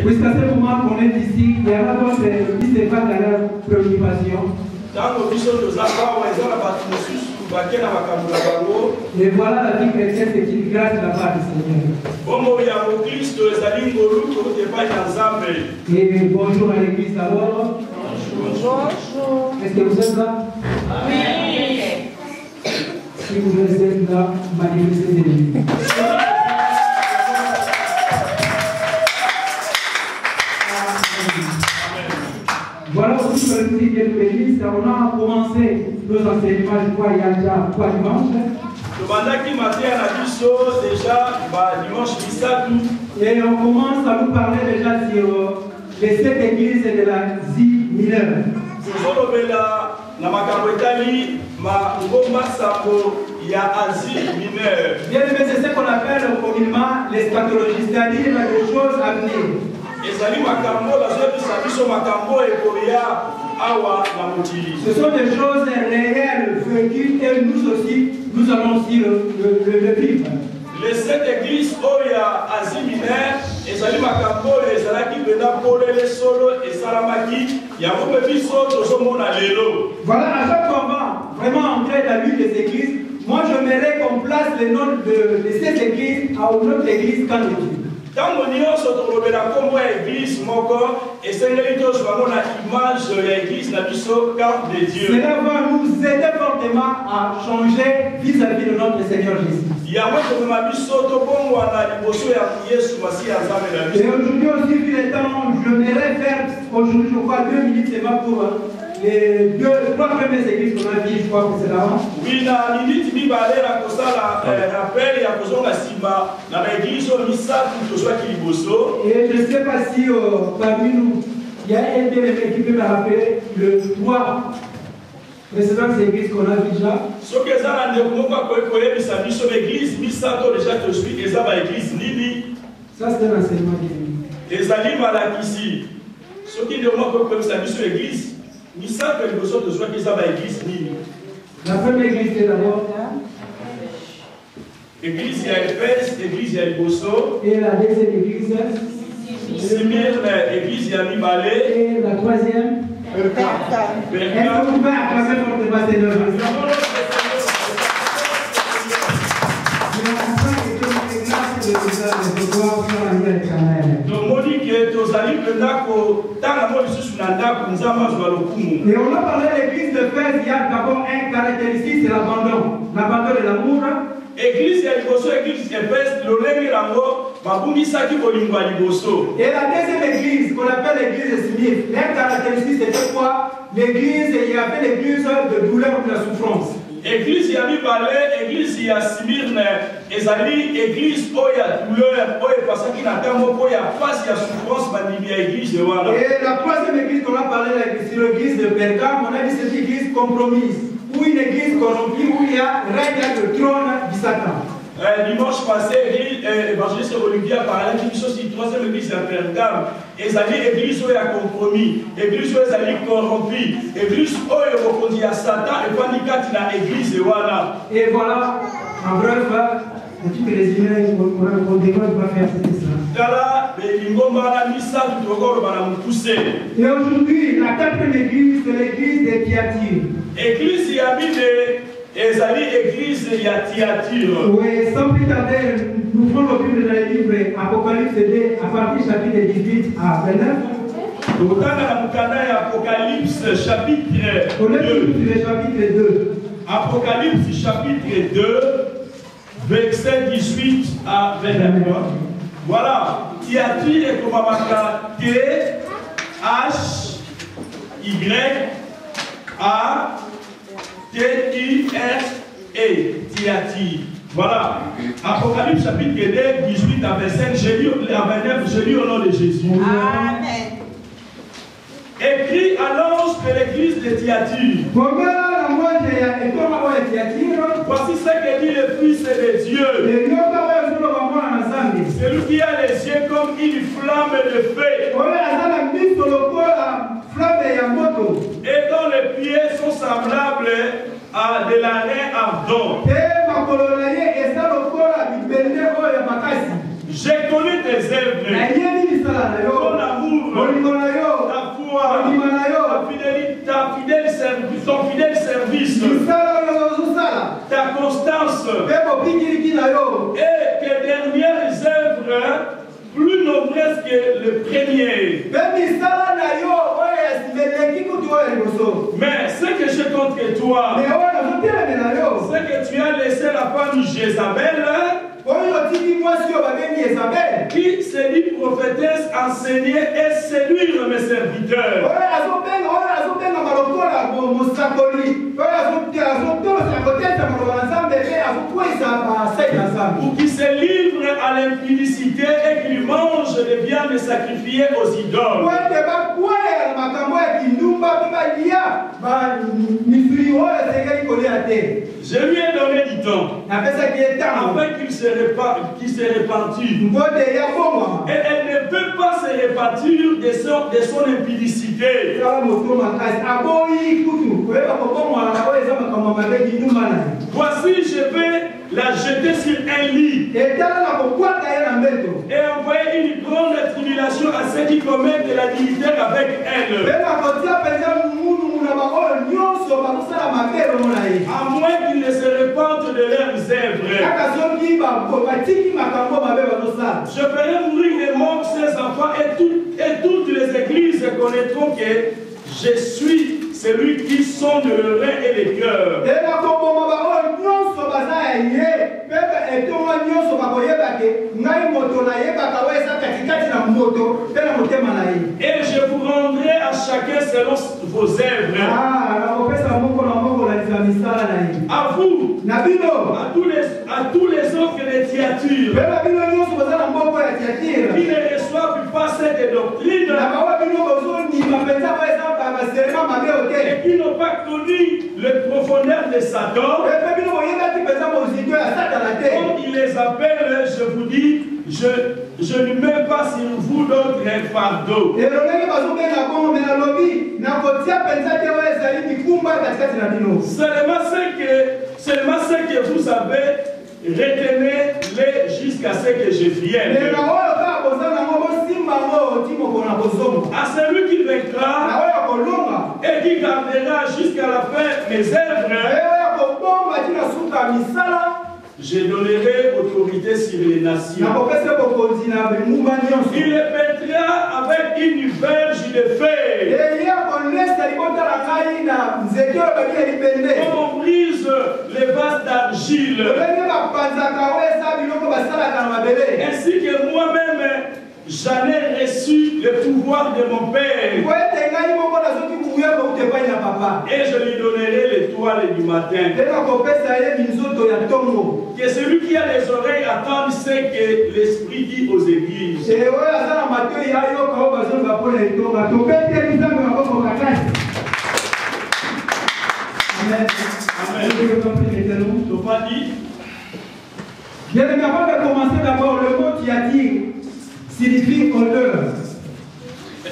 Puisqu'à ce moment qu'on est ici, il y a d'abord des listes pas dans leur préoccupation. Et voilà la vie chrétienne, c'est une grâce de la part du Seigneur. Et bonjour à l'église d'abord. Bonjour. Est-ce que vous êtes là? Oui. Si vous êtes là, manifestez des vies. Voilà aussi pour le petit l'église. On a commencé nos enseignements, je crois, il y a déjà 3 dimanches. Et on commence à nous parler déjà sur les 7 églises de l'Asie mineure. Bien aimé, c'est ce qu'on appelle communément l'eschatologie, c'est-à-dire les choses à venir. Ce sont des choses réelles, vécues, et nous aussi, nous allons aussi le vivre. Les 7 églises où il y a Asie mineure, et Zali Makambo, et Zalaki Bena Pole, les Solo, et Salamaki, il y a beaucoup de choses qui sont à l'élo. Voilà, à chaque fois, vraiment entrer dans l'une des églises, moi je m'aimerais qu'on place les noms de ces églises à une autre église quand Dieu. Quand on y a ce comme église, et c'est l'image de l'église, la mission de Dieu. Cela va nous aider fortement à changer vis-à-vis de notre Seigneur Jésus. Et aujourd'hui aussi, vu le temps, je m'aimerais faire aujourd'hui, je crois, 2 minutes seulement pour les 3 premières églises qu'on a vues, je crois, précédemment. Oui, la minute, il va aller à cause de la rappel et à cause de la Sima, dans l'église, on a ça, tout ce qui est bosso. Et je ne sais pas si parmi nous, il y a un bien-aimé qui peut me rappeler le 3 précédentes églises qu'on a déjà. Ce que ça a dit, comment on peut l'église, déjà te suis, et ça va l'église Nini. Ça, c'est un enseignement qui est. Les amis malakisi. Ce qui demande que ça sur l'église, ni ça que les besoins de soi qui ça va l'église Nini. La première église, c'est d'abord. Église, il y a Éphèse, église, il y a Bosso. Et la deuxième église, Smyrne, église, il y a Mibalé. Et la troisième, Berka. Est-ce que vous pouvez acclamer fortement Seigneur? Et on a parlé de l'église de Fès, il y a d'abord un caractéristique, c'est l'abandon. L'abandon de l'amour. Église, il y a l'église de Fès, le et la deuxième église, qu'on appelle l'église de Smyrne, leur caractéristique c'était quoi? L'église, il y avait l'église de douleur ou de la souffrance. Église, il y a Mibalé, église, il y a Smyrne, et église, où il y a douleur, où il y a parce qu'il y a face, il y a souffrance, il y a église. Et la troisième église qu'on a parlé, c'est l'église de Pergame, on a dit cette église compromise, ou une église corrompue, où il y a règne le trône du Satan. Dimanche passé, l'évangéliste Olivier a parlé d'une chose, une troisième église à Pergame. Et ça dit église où il y a compromis, église où il y a corrompu, église où il y a Satan, et pas il y a l'église. Et voilà, en bref, tu peux résumer, on devrait faire ça. Et aujourd'hui, la quatrième église, c'est l'église de Thyatire. Église, il y a église, il y a Thyatire. Oui, sans plus tarder, nous prenons le Bible dans le livre Apocalypse 2, à partir du chapitre 18 à 29. Apocalypse chapitre 2. On est sur le chapitre 2. Apocalypse chapitre 2, verset 18 à 29. Voilà. Thyatire est comme un T-H-Y-A-T-I-R-E. Thyatire. Voilà. Apocalypse chapitre 2, 18 à 25. Je lis à 29, je lis au nom de Jésus. Amen. Écrit à l'ange de l'église de Thyatire. Voici ce que dit le Fils de Dieu. Celui qui a les yeux comme une flamme de feu. Et dont les pieds sont semblables à de l'arrêt ardent. J'ai connu ton amour, ta foi, ton fidèle service, ta constance, et tes dernières œuvres plus nombreuses que le premier. Mais ce que je compte que toi, c'est que tu as laissé la femme Jézabel, qui se dit prophétesse, enseigner et séduire mes serviteurs. Pour qu'ils se livrent à l'impudicité et qu'ils mangent des viandes sacrifiées aux idoles. Je lui ai donné du temps afin qu'il se repentit. Et elle ne peut pas se repentir de son impudicité. Voici, je vais la jeter sur un lit et envoyer une grande tribulation à ceux qui commettent de la dignité avec elle. À moins qu'ils ne se repentent de leurs œuvres. Je ferai mourir les morts, ses enfants, et toutes les églises connaîtront que je suis celui qui sonde le rein et les cœurs. Et je vous rendrai à chacun selon vos œuvres. À vous, à tous les autres de Thyatire, qui ne reçoivent pas cette doctrine et qui n'ont pas connu le profondeur de Satan, comme il les appelle, je vous dis, je ne mets pas sur vous d'autres fardeaux. Seulement ce que vous avez, retenez-les jusqu'à ce que je vienne. À celui qui vaincra et qui gardera jusqu'à la fin mes œuvres, je donnerai autorité sur les nations. Il les pètera avec une verge de feu. Comme on brise les vases d'argile. Ainsi que moi-même, j'en ai reçu le pouvoir de mon Père. Et je lui donnerai l'étoile du matin. Que celui qui a les oreilles attende ce que l'Esprit dit aux églises. Amen. Bien, avant de commencer d'abord, le mot Thyatire signifie odeur.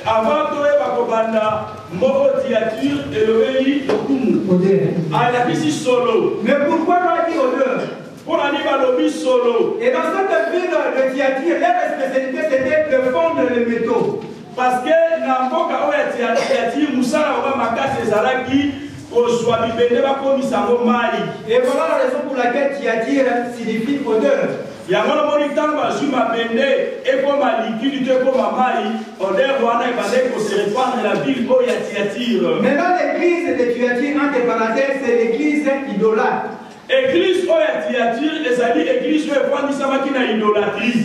Avant de bakobanda moko Thyatire et le kumu. Odeur. Solo. Mais pourquoi on dit odeur? Pour la balobi solo. Et dans cette ville de Thyatire, leur spécialité c'était de fondre les métaux. Parce que dans mboka oya Thyatire, musala oba makase ezalaki kozwa bibende bakomisango mai. Et voilà la raison pour laquelle Thyatire signifie odeur. Yango moni tamba zuma bende ekoma liquide ekoma mai odeur wana ebande ko se répandre la ville oya Thyatire. Maintenant l'église de Thyatire entre parenthèses c'est l'église idolâtre. Église oya Thyatire ezali église oyo efwandisamaki na idolâtrie.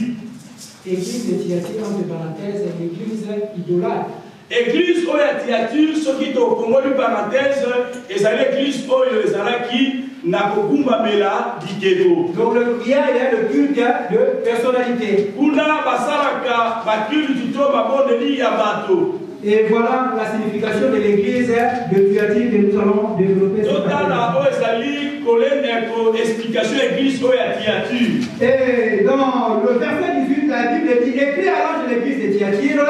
Église de Thyatire entre parenthèses c'est l'église idolâtre. Église oya Thyatire soki tokongoli parenthèse ezali église oyo ezalaki na kogumbamela bikeko. Donc il y a le culte de personnalité. Kuna basalaka baculte to babondeli ya bato. Et voilà la signification de l'église de Thyatire que nous allons développer. Explication église oya Thyatire. Et dans le verset 18, la Bible dit: écris à l'ange de l'église de Thyatire,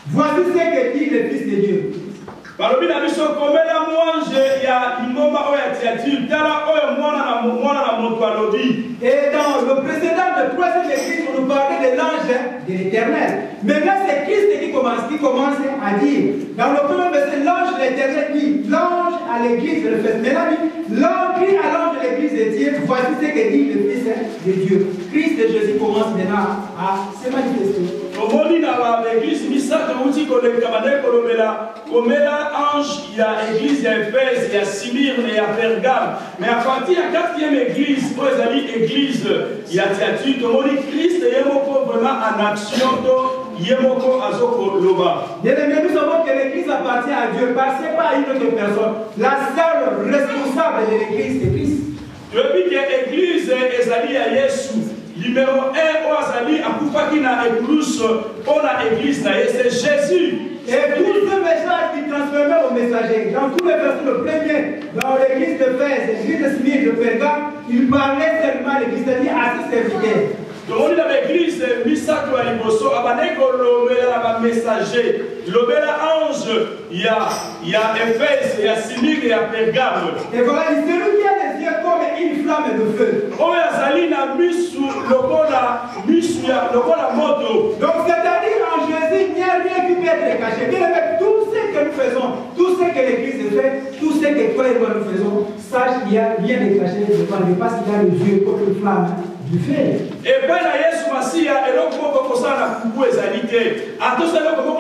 voici ce que dit le Fils de Dieu. Et dans le précédent de 3e l'église, on nous parlait de l'ange de l'éternel. Maintenant, c'est Christ qui commence à dire. Dans le premier verset, l'ange de l'éternel dit, l'ange à l'église de l'Éphèse. Maintenant, l'ange crie à l'ange de l'église de Dieu, voici ce que dit le Fils de Dieu. Christ de Jésus commence maintenant à se manifester. Omoni na l'église misato uti koleka bande kolobela komela ange ya église ya Éphèse ya Smyrne ya Pergame mais à partir de la 4e église pour les église ya Thyatire tomoni Christ yemoko vraiment en action to yemoko azoko loba. Nous savons que l'église appartient à Dieu, parce que pas à une autre personne. La seule responsable de l'église c'est Christ. Depuis que l'église ezali ya Yesu numéro 1 Oazali Akufaki na église pour la église c'est Jésus. Et tout ce message qui transformait au messager, dans tous les versets, le premier, dans l'église de Fès, l'église de Smyrne, de Pergame, il parlait seulement l'église, c'est-à-dire à ses serviteurs. Donc, dans l'église, Misako Aliboso, Abaneko Lobela messager, Lobela ange, il y a Éphèse, il y a Smyrne, il y a Pergame. Et voilà, celui qui a les yeux comme une flamme de feu. Oyazali na misu, lokola moto. Donc, c'est-à-dire en Jésus, il n'y a rien qui peut être caché. Bien aimé, tout ce que nous faisons, tout ce que l'église fait, tout ce que toi et moi nous faisons, sache qu'il n'y a rien de caché devant lui, parce qu'il a les yeux comme une flamme du feu. Et bien, Yesu Masia, et donc, on va faire kubu ezalité. À tout ça, on va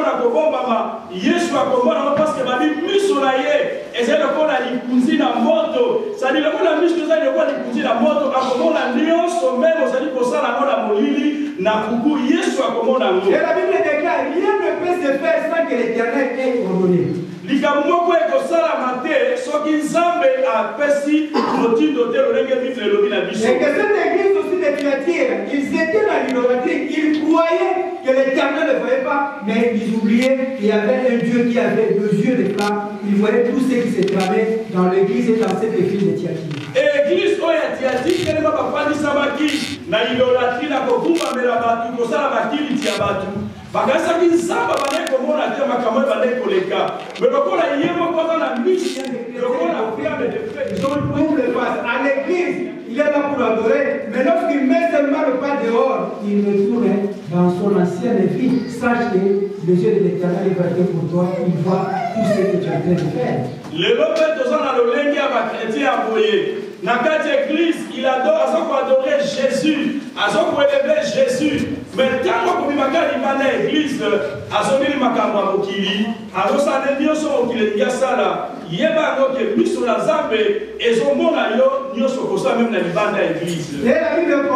faire Yesu akomona parce que ma vie musolaye, et c'est le qu'on a likunzi na moto. Ça dit le qu'on a mis que ça, le qu'on a likunzi na moto, akomona lion sommet, on s'est dit pour ça la mona molili, na kubu Yesu akomona ngo. Et la Bible déclare, rien ne peut se faire sans que l'Éternel ait ordonné. Likamoko ekosala mate soki nzambe apesi motindo te lolenge bible elobi na biso. Et que cette église aussi de Thyatire, ils étaient dans l'idolâtrie, ils croyaient que l'Éternel ne voyait pas, mais ils oubliaient qu'il y avait un Dieu qui avait deux yeux de flamme. Ils voyaient tout ce qui se tramait dans l'église et dans cette église de Thyatire. Et l'église oya Thyatire kelema bafandisaki na idolâtrie na kokumbamela batu kosala bakiliti ya batu. Bakasaki nzamba bane komona te makambo bane koleka. Mais lokola yemo kota na miche, lokola fiable de fait. Ils ouvrent le face à l'église, il est là pour adorer, mais lorsqu'il met seulement le pas dehors, il retourne dans son ancienne vie. Sache que le Dieu de l'Éternel est verté pour toi, il voit tout ce que tu es en train de faire. Le lobé tozana na lolenge ya chrétien aboye. Na kati église, il adore, adorer Jésus, élever Jésus. Mais tant qu'on a une église, azomili makambo mokili, azosane nyoso mokili ya sala, yeba ngoke biso na Nzambe ezomona yo nyoso kosa même na libanda église. Et la Bible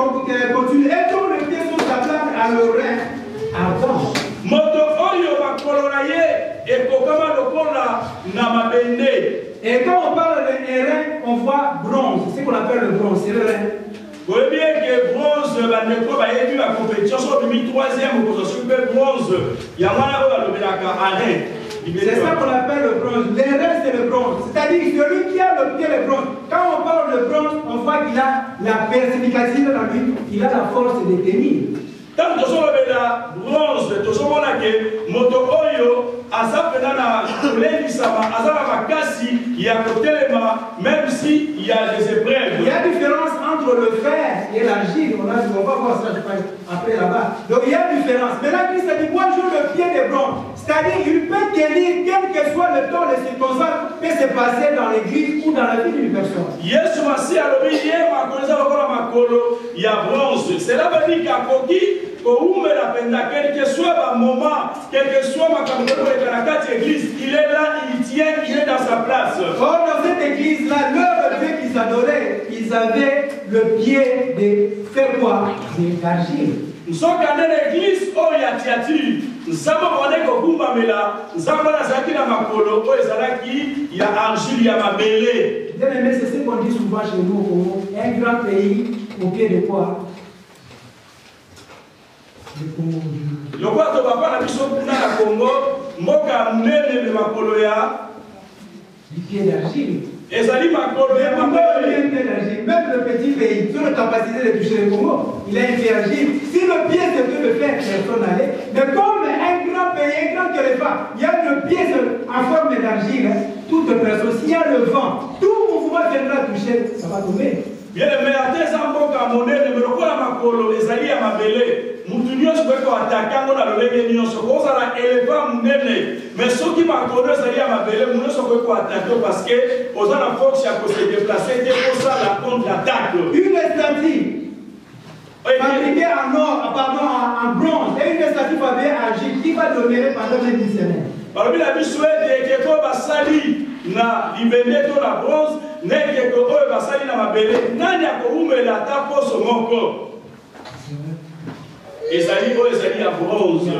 continue, et comme le pied sur sa place à l'oreille, avant. Moto oyo makolo na ye ekokama lokola na mabende. Et quand on parle de rein, on voit bronze, c'est ce qu'on appelle le bronze, c'est le rein. Vous voyez bien que bronze, il y a la compétition sur le 3e opposition, bronze, il y a un arène. C'est ça qu'on appelle le bronze. Les reins, c'est le bronze. C'est-à-dire celui qui a le pied le bronze. Quand on parle de bronze, on voit qu'il a la perspicacité dans lui, il a la force de tenir. Tant que la bronze, tout ce monde a que moto oyo, azapena na kulelisama, azala makasi, il y a côté même si il y a des épreuves. Il y a une différence entre le fer et l'argile. On va voir ça après là-bas. Donc il y a une différence. Mais là, Christ a dit, moi je joue le pied de bronze. C'est-à-dire qu'il peut tenir, quel que soit le temps, les circonstances, peut se passer dans l'église ou dans la vie d'une personne. Yesu Masi alobi yema akoneza lokola makolo ya bronze. Cela veut dire qu'à Koki, la penda, quel que soit le moment, quel que soit ma église, il est là, il tient, il est dans sa place. Or, dans cette église-là, leur Dieu qu'ils adoraient, ils avaient le pied de faire quoi? D'argile. Nous sommes dans l'église, oh, il y a Thyatire. Nous sommes en Kumbamela, nous sommes dans la Makolo, oh, il y a argile, il y a ma belé. Bien aimé, c'est ce qu'on dit souvent chez nous au Congo. Un grand pays au pied de quoi? Le quoi tu vas pas la mission pour la Congo, moka nene de makolo ya du pied d'argile. Et ça dit makolo ya même le petit pays, sur la capacité de toucher le Congo, il a une pied d'argile. Si le pied se peut le faire, personne n'allait. Mais comme un grand pays, un grand éléphant, il y a le pied en forme d'argile, toute personne, s'il y a le vent, tout mouvement viendra toucher, ça va tomber. Bien, mais à tes amboka ezalaka monene me lokola makolo ezali ya mabele mutu nyonso koyeba atake yango na lolenge nyonso kozala eleva monene mais soki makolo ezali ya mabele mutu nyonso koyeba atake parce que oza na force ya kose déplacer te kosala contre l'attaque. Une statue fabriquée en or, pardon, en bronze, et une statue fabriquée en argile qui va demeurer pendant 10 semaines. balobi na biso ete ekeko basali na libende to na bronze na ekeko oyo basali na mabele nani akoumela ata poso moko ezali oyo ezali ya bronze.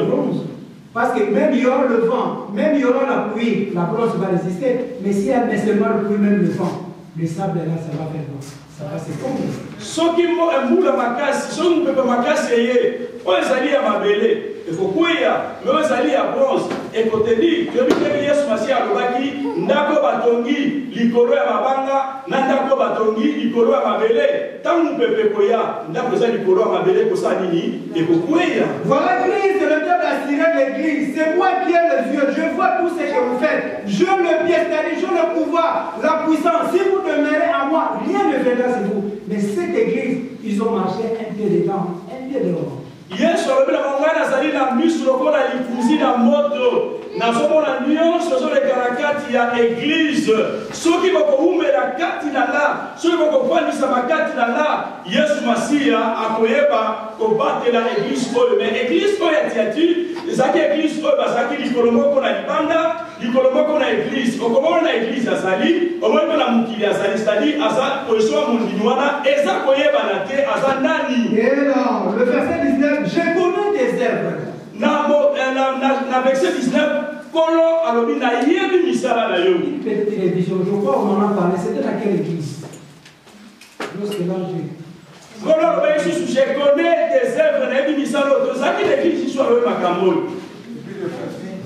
Parce que même il y aura le vent, même il y aura la pluie, la bronze va résister, mais s'il y a seulement le pluie, même le vent, le sable là, ça va faire quoi? Ça va s'effondrer. Soki mbula makasi soki mopepe makasi eye oyo ezali ya mabele ekokweya me oyo ezali ya bronze ekoteli toyebi ndenge yesu masiya alobaki ndako batongi likolo ya mabanga na ndako batongi likolo ya mabele ntango mopepe koya ndako eza likolo ya mabele ekosala nini ekokweya. Voilà Christ, le Dieu d'assurer l'église. C'est moi qui ai les yeux. Je vois tout ce que vous faites. Je le pied, c'est-à-dire je le pouvoir, la puissance. Si vous demeurez à moi, rien ne viendra sur vous. Mais cette église, ils ont marché un pied dedans, un pied dehors. Yesu alobi na bango nazali na miso lokola lipuzi na moto nazomona nyonso ezoleka na kati ya eglize soki bokoumela kati na nga soki bokofandisama kati na nga Yesu masiya akoyeba kobatela eglize oyo me eglize oyo ya Tiatire ezalaki eglize oyo bazalaki likolo moko na libanda likolo moko na eglize okomona na eglize azali omoi mpe na mokili azali c'est-à-dire aza position ya mondini wana eza koyebana te aza nani. Et non, le verset 19, je connais tes œuvres. Na verset 19 kolo alobi na yebi misala na yo. Une petite révision, je crois qu'on en a parlé, c'était dans quelle église? Lorsque l'ange kolo alobi lisusu je connais tes œuvres na yebi misala oyo tozalaki l'église iso alobi makambo.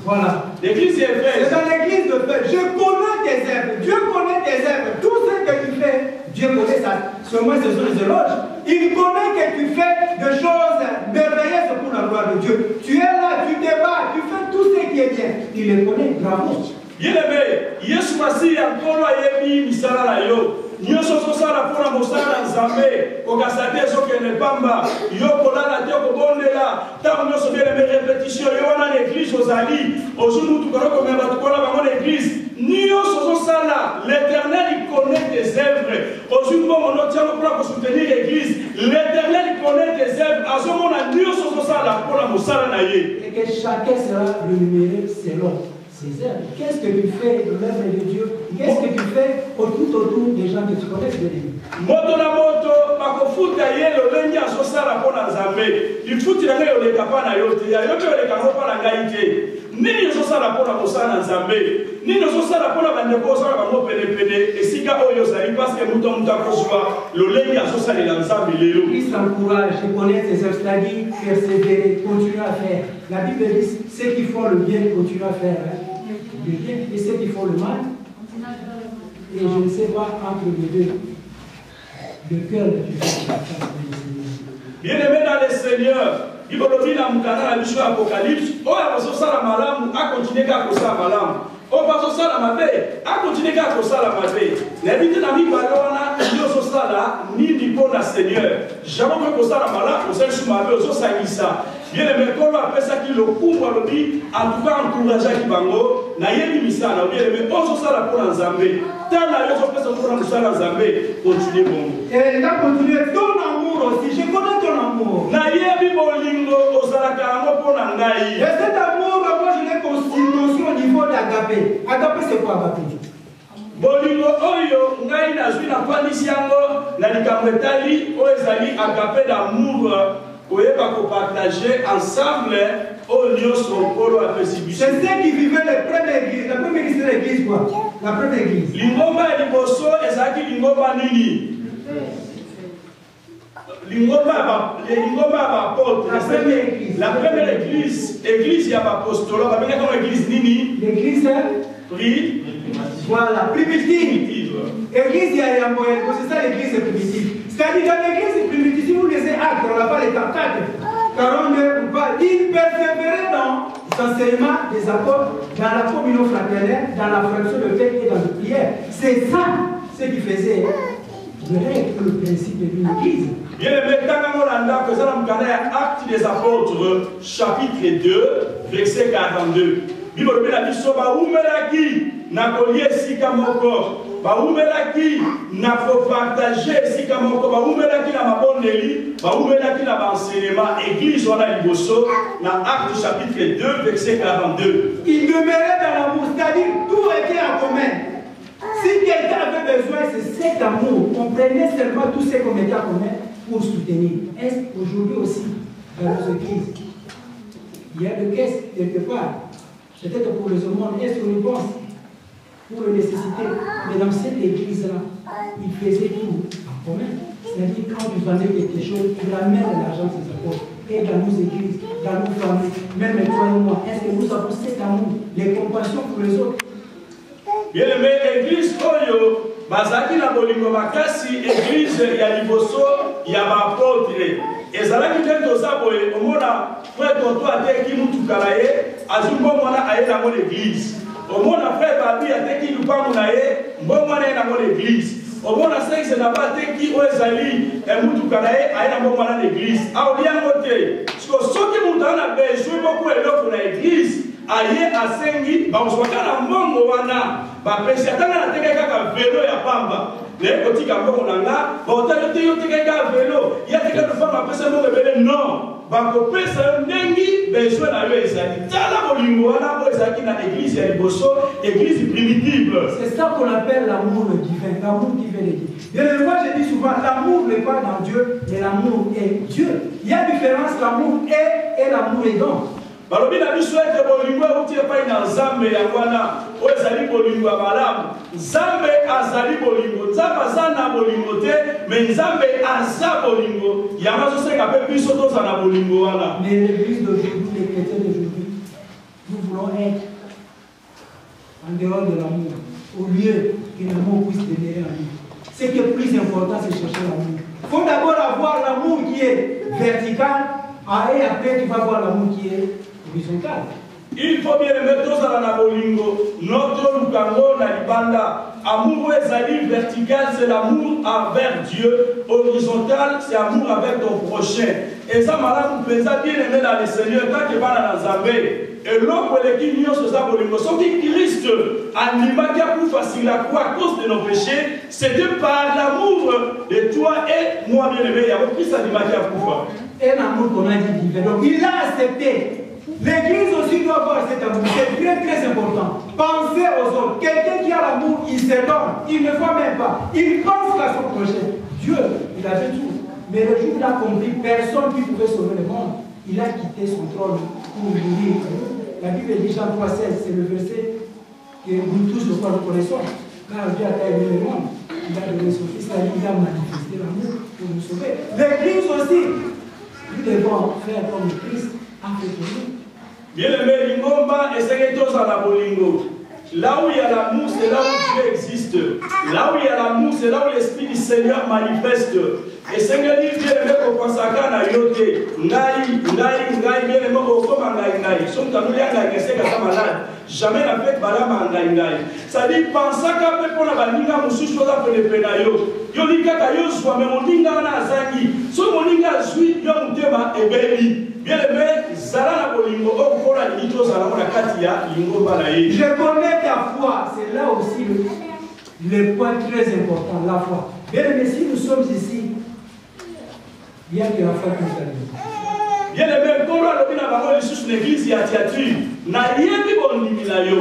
Voilà. L'église est faite. C'est dans l'église de Dieu. Je connais tes œuvres. Dieu connaît tes œuvres. Tout ce que tu fais, Dieu connaît ça. Seulement, ce sont les éloges. Il connaît que tu fais des choses merveilleuses pour la gloire de Dieu. Tu es là, tu te bats, tu fais tout ce qui est bien. Il les connaît. Bravo. Bien-aimé, Yesu masiya nkolo ayebi misala na yo. Nyonso ozosala mpona mosala na Nzambe kokasa te ezokende pamba yo kolala te okobondela ntango nyonso bien-aimé répétition yo wana na église ozali ozwi mutuka lokomema bato mpona bango na église nyonso ozosala l'Éternel connaît tes œuvres ozwi mbongo notiango mpona kosoutenir église l'Éternel connaît tes œuvres azomona nyonso ozosala mpona mosala na ye. Et que chacun sera rémunéré selon ses œuvres. Qu'est-ce que tu fais de l'œuvre de Dieu? Qu'est-ce que tu fais tout autour des gens que tu connais bien? Moto na moto bakofuta ye lolenge azosala mpona Nzambe lifuti na ngai oleka mpa na yo te yo mpe oleka ngo mpa na ngai te nini ozosala mpona kosala na Nzambe nini ozosala mpona bandeko osala bango penepene esika oyo ozali parce que moto akozwa lolenge azosalela Nzambe lelo. Christ encourage et connaît ses œuvres, c'est-à-dire persévérer, continuer à faire. La Bible dit ceux qui font le bien continuent à faire le bien et ceux qui font le mal. Et je ne sais pas entre les deux. Le cœur de Dieu. Bien-aimé dans le Seigneur, il faut le dire dans le livre d'Apocalypse, oh, il faut ça la malam, à continuer à causer la malam. Oh, pas ça la mabe, à continuer à causer la mabe. N'habitez n'a mis pas là, il y a ça là, ni du bon Seigneur. Jamais que causer la malam, on sait sur ma vie, on sait ça. Bien-aimé, quand on appelle ça qui le couvre, on dit, en tout cas, encourager à Kibango, n'a rien mis ça, bien-aimé, on sait ça là pour l'Anzambé. Tant la raison pour ça pour l'Anzambé, continuez bon. Et là, continuez ton amour aussi, je connais ton amour. Na yebi bolingo ozalaka ngo pona ngai. Et cet amour, moi je l'ai conçu au niveau d'agapé. Agapé c'est quoi agapé? Bolingo oyo ngai nazwi na pandisi yango na likambo etali oyo ezali agapé d'amour koyeba kopartager ensemble oyo nyonso okolo apesi biso. C'est ceux qui vivaient les premières églises. La première église c'est l'église quoi? La première église. Lingomba ya liboso ezalaki lingomba nini? Lingomba apôtre, la première église, église ya apostolat, va venir comme église nini? L'église voilà, primitive. Église ya Moël, c'est ça l'église primitive. C'est-à-dire dans l'église primitive, si vous lisez Actes, on n'a pas les 4, 49 ou pas, ils persévéraient dans l'enseignement des apôtres, dans la communion fraternelle, dans la fraction de fête et dans la prière. C'est ça ce qui faisait règles, le principe d'une église. Bien aimé, Actes des Apôtres, chapitre 2, verset 42. Bible la biso ba umelaki na kolie sika moko ba umelaki na ko partager sika moko ba umelaki na mabondeli ba umelaki na enseignement église wana liboso na Actes chapitre 2 verset 42. Il demeurait dans l'amour, c'est-à-dire tout était en commun. Si quelqu'un avait besoin, c'est cet amour. On prenait seulement tout ce qu'on mettait en commun pour soutenir. Est-ce qu'aujourd'hui aussi, dans nos églises, il y a des caisses quelque part? Peut-être pour les aumônes, est-ce qu'on y pense? Pour les nécessités. Mais dans cette église-là, ils faisaient tout en commun. C'est-à-dire, quand tu vendais quelque chose, tu ramènes de l'argent sur sa poche. Et dans nos églises, dans nos familles, même toi et moi, est-ce que nous avons cet amour, les compassions pour les autres? Bien aimé, l'église Oyo, Bazaki na bolingo makasi, église ya liboso, ya apôtre. Et Zalaki Tento Zaboye, au monde, frère Tonto a été qui nous tukalaye, Azumbo Mona a été dans l'église. Au monde, frère Babi a été qui nous parle, Mbomana est dans l'église. Au monde, c'est là-bas qui Ozali, et Moutoukalaye a été dans l'église. A Olien Moté, parce que ceux qui nous donnent besoin beaucoup de l'offre de l'église, aye asengi bakozwaka na mbongo wana bapesi atanga na teke kaka velo ya pamba le kotika mbongo na nga baotali te yo teke kaka velo ya teke lufanga apesa mbongo ebele non bakopesa yo ndengi besoin na yo ezali tala bolingo wana po ezalaki na église ya liboso église primitive. C'est ça qu'on appelle l'amour divin, l'amour divin de Dieu. Et moi je dis souvent, l'amour n'est pas dans Dieu, mais l'amour est Dieu. Il y a différence, l'amour est et l'amour est donc. Balobi na biso ete bolingo euti epai na nzambe yango wana oyo ezali bolingo ya malamu. Nzambe azali bolingo, nzambe aza na bolingo te, me nzambe aza bolingo yango azosenga mpe biso tozala na bolingo wana. Mais l'église d'aujourd'hui, les chrétiens d'aujourd'hui, nous voulons être en dehors de l'amour, au lieu que l'amour puisse demeurer en nous. Ce qui est plus important, c'est chercher l'amour. Il faut d'abord avoir l'amour qui est vertical, et après tu vas voir l'amour qui est horizontal. Il faut bien mettre tous dans la bolingo. Notre lukango na libanda. Amour ezali vertical, c'est l'amour envers Dieu. Horizontal, c'est amour avec ton prochain. Et ça, madame, vous pensez bien aimé dans le Seigneur, quand tu vas dans la Zambé. Et l'homme qui n'y a sur sa bolingo, ce qui Christ animaki a plus facile à quoi à cause de nos péchés, c'était par l'amour de toi et moi bien aimé. Il y a Christ animaki à pouvoir. Un amour qu'on a dit divin. Donc il a accepté. L'église aussi doit avoir cet amour. C'est très très important. Pensez aux autres. Quelqu'un qui a l'amour, il se donne. Il ne voit même pas. Il pense qu'à son prochain. Dieu, il avait tout. Mais le jour où il a compris, personne qui pouvait sauver le monde. Il a quitté son trône pour mourir. La Bible dit Jean 3,16, c'est le verset que nous tous nous connaissons. Car Dieu a aimé le monde. Il a donné son fils, il a manifesté l'amour pour nous sauver. L'église aussi. Nous devons faire comme Christ a fait pour nous. Bien aimé, Lingomba et Séguetos à la bolingo. Là où il y a l'amour, c'est là où Dieu existe. Là où il y a l'amour, c'est là où l'Esprit du Seigneur manifeste. Et Seigneur dit, bien aimé, qu'on pense à Kana Yote. Ngai, bien aimé, qu'on comme Ngai. Son tanou y'a Ngai, c'est qu'à sa malade. Jamais n'a fait balama Ngai. Ça dit, pensez qu'à peu pour la balinga, monsieur, chose à faire les pénayo. Yo dit qu'à yo soit, mais mon linga na azaki. So mon linga zui, yo mutema et béni. Bien aimé, Zala la bolingo, oh, pour la limite, Zala la katia, lingo balaye. Je connais ta foi, c'est là aussi le point très important, la foi. Bien aimé, si nous sommes ici, bien que la foi nous arrive. Bien aimé, comme la lobby n'a pas sous l'église, il y a Tiatu, n'a rien de bon nimilayo.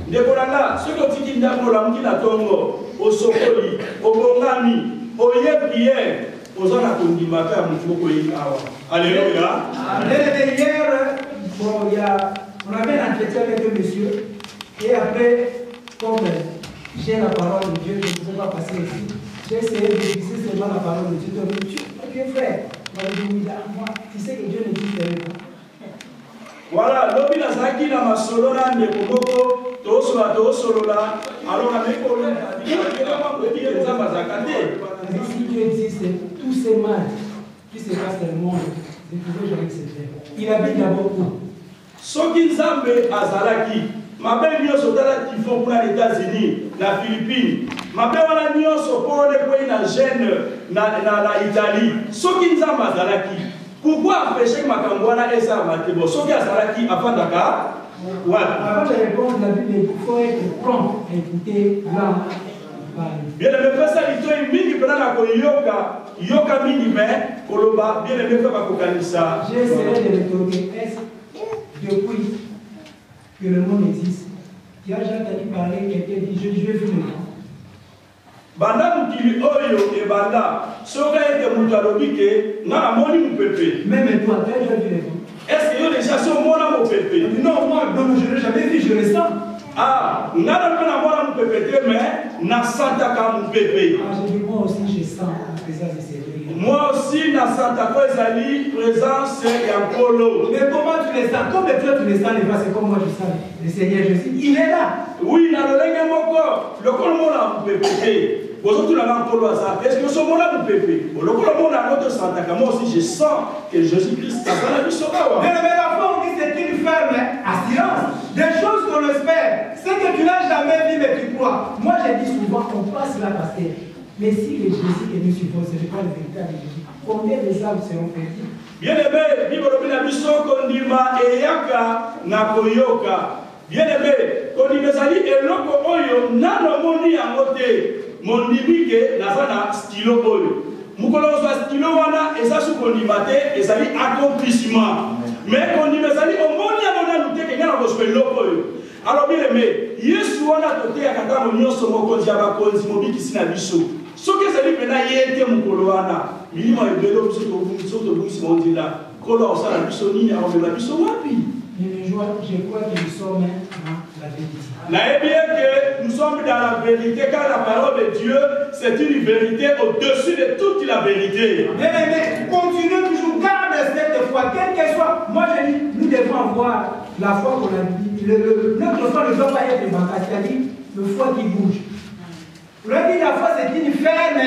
Dekolanga, ce que tu dis n'a pas la mouki la tongo, au sokoli, au bongami, au yépier. Alléluia. Hier, bon, on avait un entretien avec un monsieur, et après, comme j'ai la parole de Dieu, je ne pouvais pas passer ici, j'ai essayé de fixer seulement la parole de Dieu. Tu es frère, moi, tu sais que Dieu ne dit rien. Voilà, l'homme n'a pas dit dans ma solona, mais pour alors on a mis pour si Dieu existe, tous ces mal qui se passent dans le monde, ne pouvaient jamais se faire. Il habite d'abord où? Soki Nzambe azalaki, ma belle nyonso tala qui font pour les États-Unis, la Philippines, mabe wana nyonso po on est na gêne na Italie soki nzamba azalaki pourquoi empêcher makambo wana eza matebo soki azalaki afandaka avant de répondre la Bible il faut être prompt à écouter là. Bien aimé frère ça litoyi mingi pena na koyoka yoka mingi mais koloba bien aimé frère bakokanisa j'essaierai de retourner. Est-ce depuis que le monde existe tu as déjà entendu parler quelqu'un dit je vais vivre le monde banda mukili oyo ebanda soka ete mutu alobi ke nga amoni mupepe même toi tu as déjà vu le monde est-ce que yo déjà so mona mupepe non moi non je n'ai jamais vu je le sens ah ngana mona mona mupepe te mais na santa ka mupepe je dis moi aussi je sens la présence de Seigneur moi aussi na santa ko ezali présence ya Nkolo mais comment tu les sens comme toi tu les sens les c'est comme moi je sens le Seigneur Jésus il est là oui na lolenge moko lokolo mona mupepe est-ce que ce mot-là nous peut faire? Moi aussi, je sens que Jésus-Christ a fait la vie sur moi. Mais la foi, on dit c'est une ferme assurance. Des choses qu'on espère. Ce que tu n'as jamais vu, mais tu crois. Moi, je dis souvent, on passe là parce que, mais si le Jésus que nous suivons, ce n'est pas le véritable Jésus, combien de âmes seront perdues? Bien aimé, Bible na biso kondima eyaka na koyoka. Bien aimé, kondima ezali eloko oyo nano moni yango te. Mon nimike nazana stylo oyo mukolo za stylo wana eza su kondima te ezali accomplissement mais kondima ezali omoni amona luteke ngana ko spelo oyo alors bien aimé Yesu wana tote akata nyonso mokonzi abakonzi mobikisi na biso soki ezali pena yete mukolo wana milimo ebelo biso to bungisi mondila kolo osala biso nini aomela biso wapi je crois que nous sommes dans la vérité. Bien que nous sommes dans la vérité, car la parole de Dieu, c'est une vérité au-dessus de toute la vérité. Mais continuez toujours, garde cette foi, quelle qu'elle soit. Moi je dis, nous devons avoir la foi qu'on a dit. Notre foi ne doit pas être bancal, c'est-à-dire le foi qui bouge. Vous l'avez dit, la foi c'est une ferme,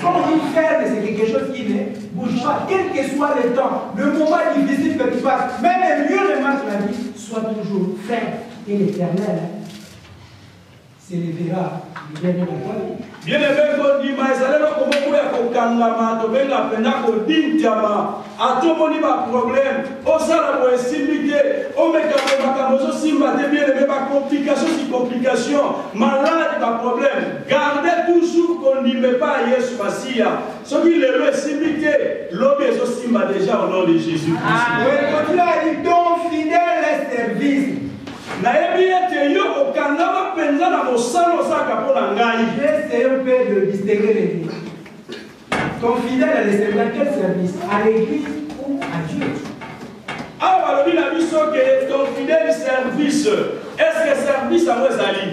quand on dit ferme, c'est quelque chose qui ne bouge pas, quel que soit le temps, le moment difficile que tu passes, même le mieux de marche la vie, sois toujours ferme et l'Éternel s'élèvera du dernier de toi. Bien aimé, quand dit, mais ça n'est pas comme vous avez kangama, to benga pena ko dintama, a tout moni ba problème, o sala mo esimité, o meka makambo simba te bien aimé ba complication si complication, malade ba problème. Gardez toujours qu'on n'y met pas Yesu Masia. Ce qui le loue esimité, l'homme est aussi simba déjà au nom de Jésus. Oui, quand tu as dit ton fidèle service. J'essaie un peu de distinguer les deux. Ton fidèle à l'extérieur, quel service? À l'église ou à Dieu? Ah, on a vu que ton fidèle service, est-ce que service à moi Zali?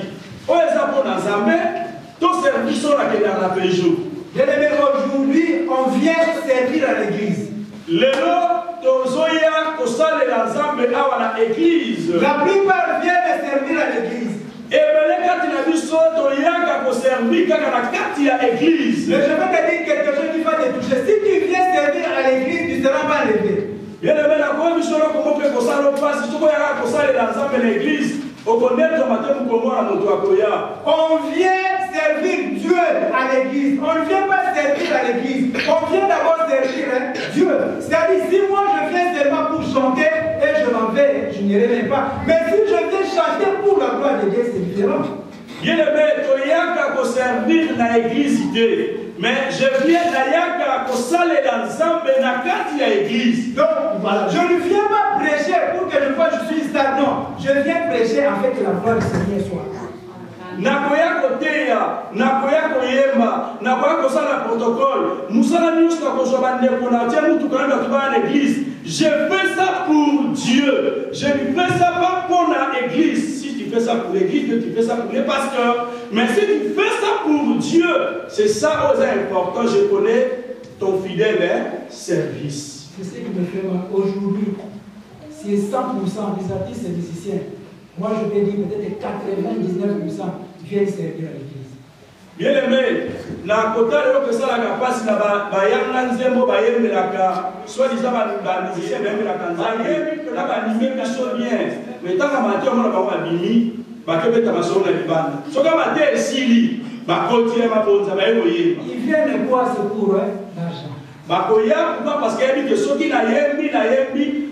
Ou est-ce que dans Zambé, ton service on a que dans la péjou? Aujourd'hui, on vient servir à l'église. La plupart viennent servir à l'église. Mais je vais te dire quelque chose qui va te toucher. Si tu viens servir à l'église, tu ne seras pas levé. On vient servir Dieu à l'église. On ne vient pas servir à l'église. On vient d'abord servir Dieu. C'est-à-dire, si moi je viens seulement pour chanter et je m'en vais, je n'irai même pas. Mais si je viens chanter pour la gloire de Dieu, c'est différent. Bien aimé, tu n'as qu'à servir dans l'église. Mais je viens d'ailleurs pour saler dans l'église. Donc, voilà. Je ne viens pas prêcher pour que je vois je suis star. Non, je viens prêcher afin que la gloire du Seigneur soit. Nakoya koteya, nakoya koyemba, nakoya kosala protocole. Musala nyuska kosoba ndeko na tia mutu kana batubana l'église. Je fais ça pour Dieu. Je ne fais ça pas pour l'église. Si tu fais ça pour l'église, tu fais ça pour les pasteurs. Mais si tu fais ça pour Dieu, c'est ça aussi important. Je connais ton fidèle service. C'est ce qui me fait aujourd'hui. C'est 100% des artistes et musiciens. Moi, je peux dire peut-être 99% viennent servir à l'église. Bien aimé, la côté de ça, la capacité de nzembo bayembelaka, soit-disant musicien bayembelaka nzambe, la banimé biso bien. Mais tant que matin on a pas bimi, bakebeta masolo na libanda. Soka matin esili, Ils viennent quoi ce cours d'argent? Bakoya pourquoi parce qu'il y a dit que ceux qui n'a yembi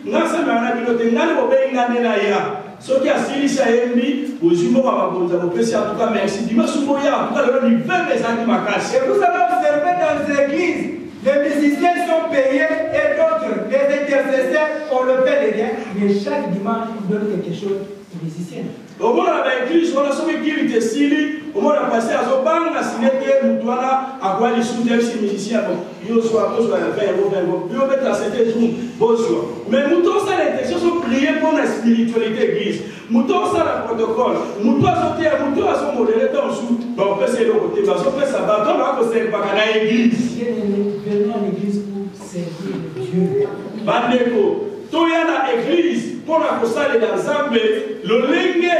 n'a semana bilote ngale bobe ngane na ya ceux qui a silisa yembi ozumo ba bonza bopesi en tout cas merci dimanche moya en tout cas le niveau des années makasi. Et vous avez observé dans les églises, les musiciens sont payés et d'autres, les intercesseurs, on le paie les gains, mais chaque dimanche on donne quelque chose aux musiciens. Au moins dans l'église, on a sauvé qui était sili, au moins on a passé à Zoban, à Sinété, Moutouana, à quoi les soutiens, ces musiciens, ils soient, ils mettent la c'était jour, bonsoir. Mais Mouton, ça l'intention, sont prier pour la spiritualité église. Mouton, ça le protocole. Mouton, Mouton, à son modèle, dans sous, on peut se le côté, on peut s'abattre, on va se faire à l'église. Venons à l'église pour servir Dieu. Bandeko. Toya na église pour la posale dans Zambé, le lingue,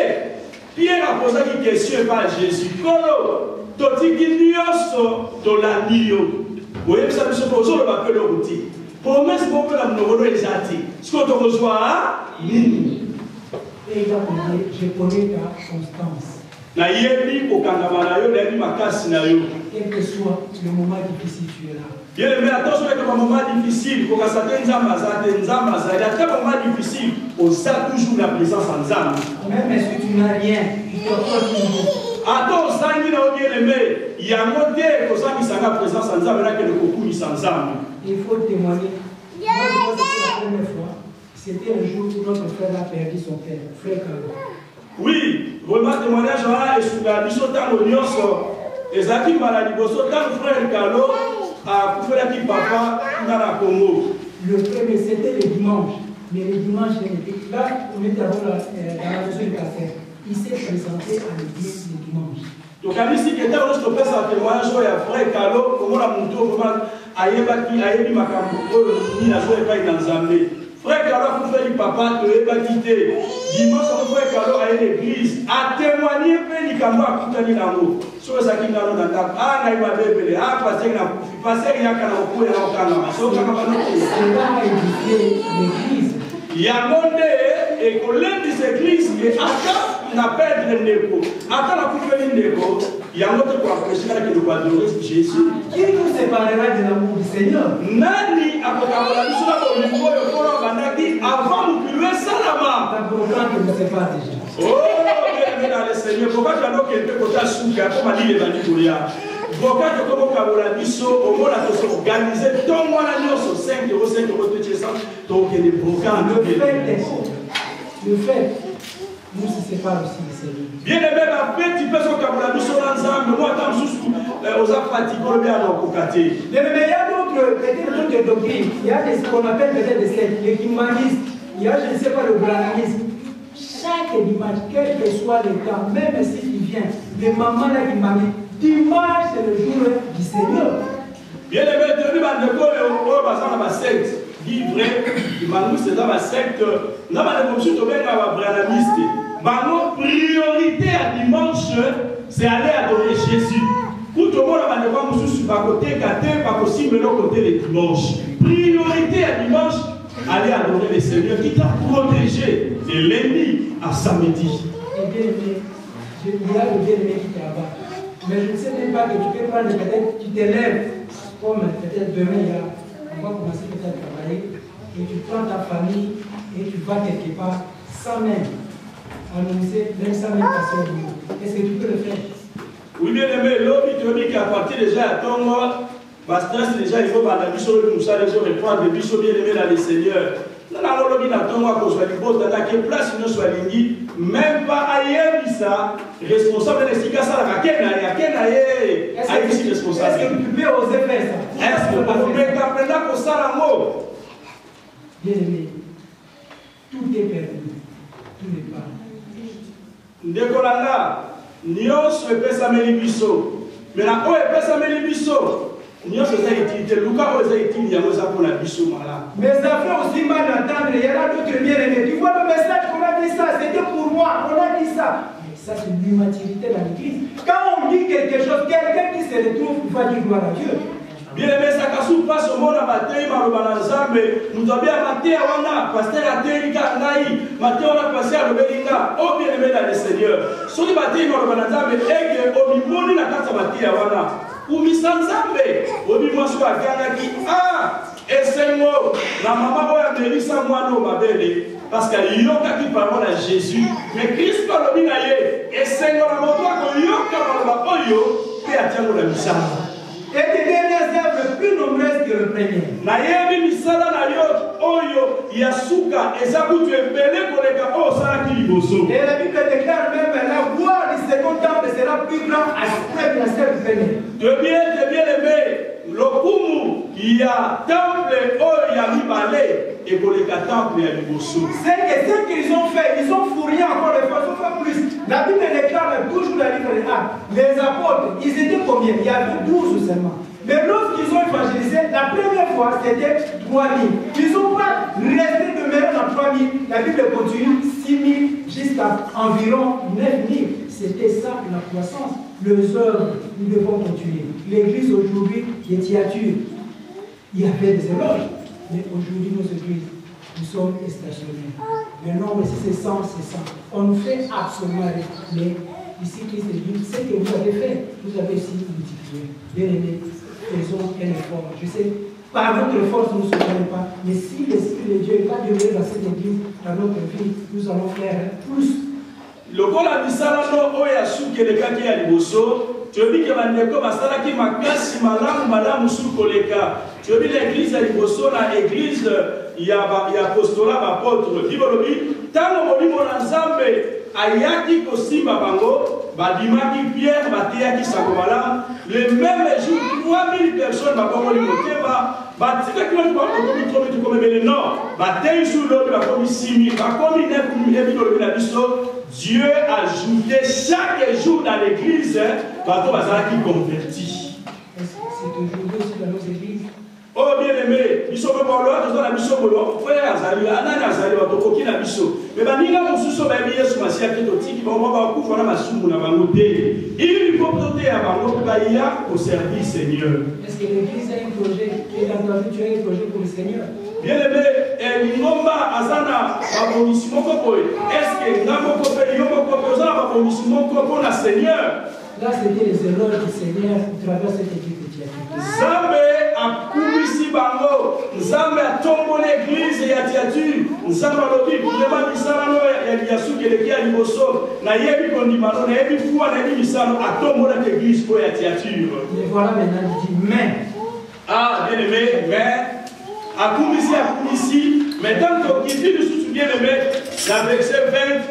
Pierre a posé une question par Jésus. Kolo, totiki nyoso, tolanio. Vous voyez, ça me suppose le papier de l'outil. Promesse pour que la mnogono est jati. Ce qu'on te reçoit, nini. Et il a dit, je connais ta constance. Na yebi, au kangamana yo, na yebi makasi na yo. Quel que soit le moment difficile, tu es là. Bien, mais attention avec un moment difficile, pour que ça il y a un moment difficile, on sait toujours la présence en Zam. Même si tu n'as rien, tu dois pas toujours. Attends, Zangi n'a bien aimé, il y a un côté pour ça qui s'en a présence en Zam, là que le coucou il s'en Zam. Il faut témoigner. Moi, je pense que la première fois, c'était un jour où notre frère a perdu son père, frère Kalo. Oui, vraiment témoignage là, et sur la mission dans l'Union, et Zaki Maladi Bosso, dans le frère Kalo, à faire qui papa dans la Congo. Le premier, c'était le dimanche. Mais le dimanche, là, on était dans la maison de café. Il s'est présenté à l'église le dimanche. Donc, à l'ici, qui était au reste de ce témoignage, il y a frère Kalo, comment la montre, vraiment, Ayebi Makambo, il n'a pas dans Zambé. Frère Kalo, pour faire du papa, tu n'as pas quitté. Dimanche, mon frère Kalo à l'église, a témoigné, mais il n'a pas coupé l'amour. Sur ce qui n'a pas d'entendre, ah, il m'a bébé, ah, parce qu'il n'a pas passé, il y a qu'un coup, il y a qu'un coup. C'est là éduqué l'église. Il y a un monde et qu'on l'aime des églises, et après, on a perdu le négo. Après, on a coupé le négo. Il y a un autre qui a prêché qui doit adorer Jésus. Qui nous séparera de l'amour du Seigneur? Nani a au niveau de Koro Bandaki avant de plus Salama. La programme ne sait pas déjà. Oh, bien dans le Seigneur. Pourquoi tu as donc été côté Souka, comme a dit les Bandikouria? Pourquoi tu as comme Kabolabiso, au moins la chose organisée, ton mois l'année sur 5 euros, 5 euros, tu es sans, donc il y a des programmes. Le fait, nous se séparons aussi du Seigneur. Bien aimé, ma fête, tu peux se Kabolabiso ensemble, moi, tant sous aux apathiques, on le met à l'encocati. Mais il y a d'autres doctrines. Il y a ce qu'on appelle peut-être des sectes, les humanistes. Il y a, je ne sais pas, le brahmanisme. Chaque dimanche, quel que soit le temps, même s'il vient, les mamans là qui marient, dimanche c'est le jour du Seigneur. Bien aimé, tu as dit que dans ma secte, dit vrai, c'est dans ma secte, dans ma démocratie, tu es un brahmaniste. Ma priorité à dimanche, c'est aller adorer Jésus. Pour tout le monde, on va pas côté gâté, pas possible, mais côté les dimanches. Priorité à dimanche, aller adorer le Seigneur qui t'a protégé de lundi à samedi. Et bien aimé, il y a le bien-aimé qui est là-bas. Mais je ne sais même pas que tu peux prendre peut-être, tu t'élèves, comme peut-être demain, on va commencer peut-être à travailler, et tu prends ta famille et tu vas quelque part sans même annoncer, même sans même passer au bout. Est-ce que tu peux le faire? Oui, bien aimé, l'homme qui a parti déjà à ton mois, parce que déjà il faut la mission de Moussa, les autres reprendre des missions bien aimés dans le Seigneur. Nous avons l'homme qui a ton mois, qu'on soit du beau, dans quelle place nous soit ligné, même pas ailleurs, ça, responsable de l'Estika, ça, la Kenaye, est-ce que tu peux oser faire ça? Est-ce que tu peux apprendre pour ça, l'amour? Bien aimé, tout est permis, tout n'est pas. Ndekolanga, nyonso epesa meli biso. Mais na o epesa meli biso. Nyonso eza utilité. Luka o eza utilité yango eza pour la biso mala. Mais ça fait aussi mal d'entendre. Il y a d'autres bien-aimés. Tu vois le message qu'on a dit ça, c'était pour moi. On a dit ça. Mais ça c'est une immaturité dans l'église. Quand on dit quelque chose, quelqu'un qui se retrouve, il va dire gloire à Dieu. Bien aimé, ça casse pas ce monde à mater, malobana nzambe. Nous devons bien mater à wana, pasteur à terika ngai. Maintenant, on a passé à l'Obelinga, oh bien-aimé dans le Seigneur. Si on bâtit dans le Banazambe, et que au niveau de la carte bâtie à Wana, ou Missanzambe, au niveau de la carte qui a, et c'est moi, la maman a mérité moi non ma belle, parce qu'il y a qui parle à Jésus, mais Christ parle bien à lui, et c'est moi la moto qui y a qui parle à Oyo, et à tiens la mission. Et des dernières œuvres plus nombreuses que le premier. Nayebi misala na yo oyo yasuka ezabutu ebele koleka o sala ki liboso. Et la Bible déclare même la gloire du second temple sera plus grande à celle de la celle du premier. De bien aimé, lokumu ya temple oyo ya mibale et koleka temple ya liboso. C'est que ce qu'ils ont fait, ils ont fourni encore des fois, ils ont fait plus. La Bible déclare toujours dans le livre des Actes. Les apôtres, ils étaient combien? Il y avait 12 seulement. Mais lorsqu'ils ont évangélisé, la première fois, c'était 3000. Ils n'ont pas resté demeurés dans 3000. La Bible continue 6000 jusqu'à environ 9000. C'était ça la croissance. Les œuvres, nous devons continuer. L'église aujourd'hui, les théâtures, il y avait des éloges. Mais aujourd'hui, nos églises, nous sommes stationnés. Le nombre, si c'est 100, c'est 100. On nous fait absolument rien. Mais ici, Christ dit, ce que vous avez fait, vous avez aussi multiplié. Bien aimé, faisons un effort. Je sais, par notre force, nous ne saurons pas. Mais si l'Esprit de Dieu va demeurer dans cette église, dans notre vie, nous allons faire plus. Lokola misala no oya suke le kaki ya liboso, tu dis que bandeko basala ki makasi malamu sur koleka. Tu dis l'église ya liboso na église ya apostolat apôtre. Bibolobi tango molimo na Nzambe ayaki kosimba bango, badimaki Pierre bateyaki sango malamu. Le même jour 3000 personnes bakongoli motema, batika kilo bakomi tout comme mais non, bateyi sur l'eau bakomi 6000, bakomi 9000 et bibolobi na biso. Dieu a ajouté chaque jour dans l'église, bateau bazala qui convertit. Est-ce que c'est aujourd'hui aussi dans nos églises? Oh bien-aimé, nous sommes pas là, nous sommes là, nous sommes là, frère Azali, Anani Azali, Batokoki na biso. Mais baninga mususu ba biye sur masia qui totiki, ba ba ku fona masumu na bangote. Il faut porter à bango ba ya au service Seigneur. Est-ce que l'église a un projet? Et dans ta vie, tu as un projet pour le Seigneur? Bien-aimé, Ngomba Azana, Babonissimo Kopo, est-ce que Namoko Yomo Kopo, Babonissimo Kopo na Seigneur? Là, c'était les éloges du Seigneur à travers cette église de Théâtre. Nzambe akumisi bango, Nzambe atombo l'église ya Théâtre, Nzambe alobi vraiment misala no ya suki eleki ya liboso, na yebi kondimano, na yebi fuwa, na yebi misala atombo l'église po ya Théâtre. Et voilà maintenant, il dit mais. Ah, bien aimé, mais akumisi, mais tant qu'il dit de sous bien aimé, la verset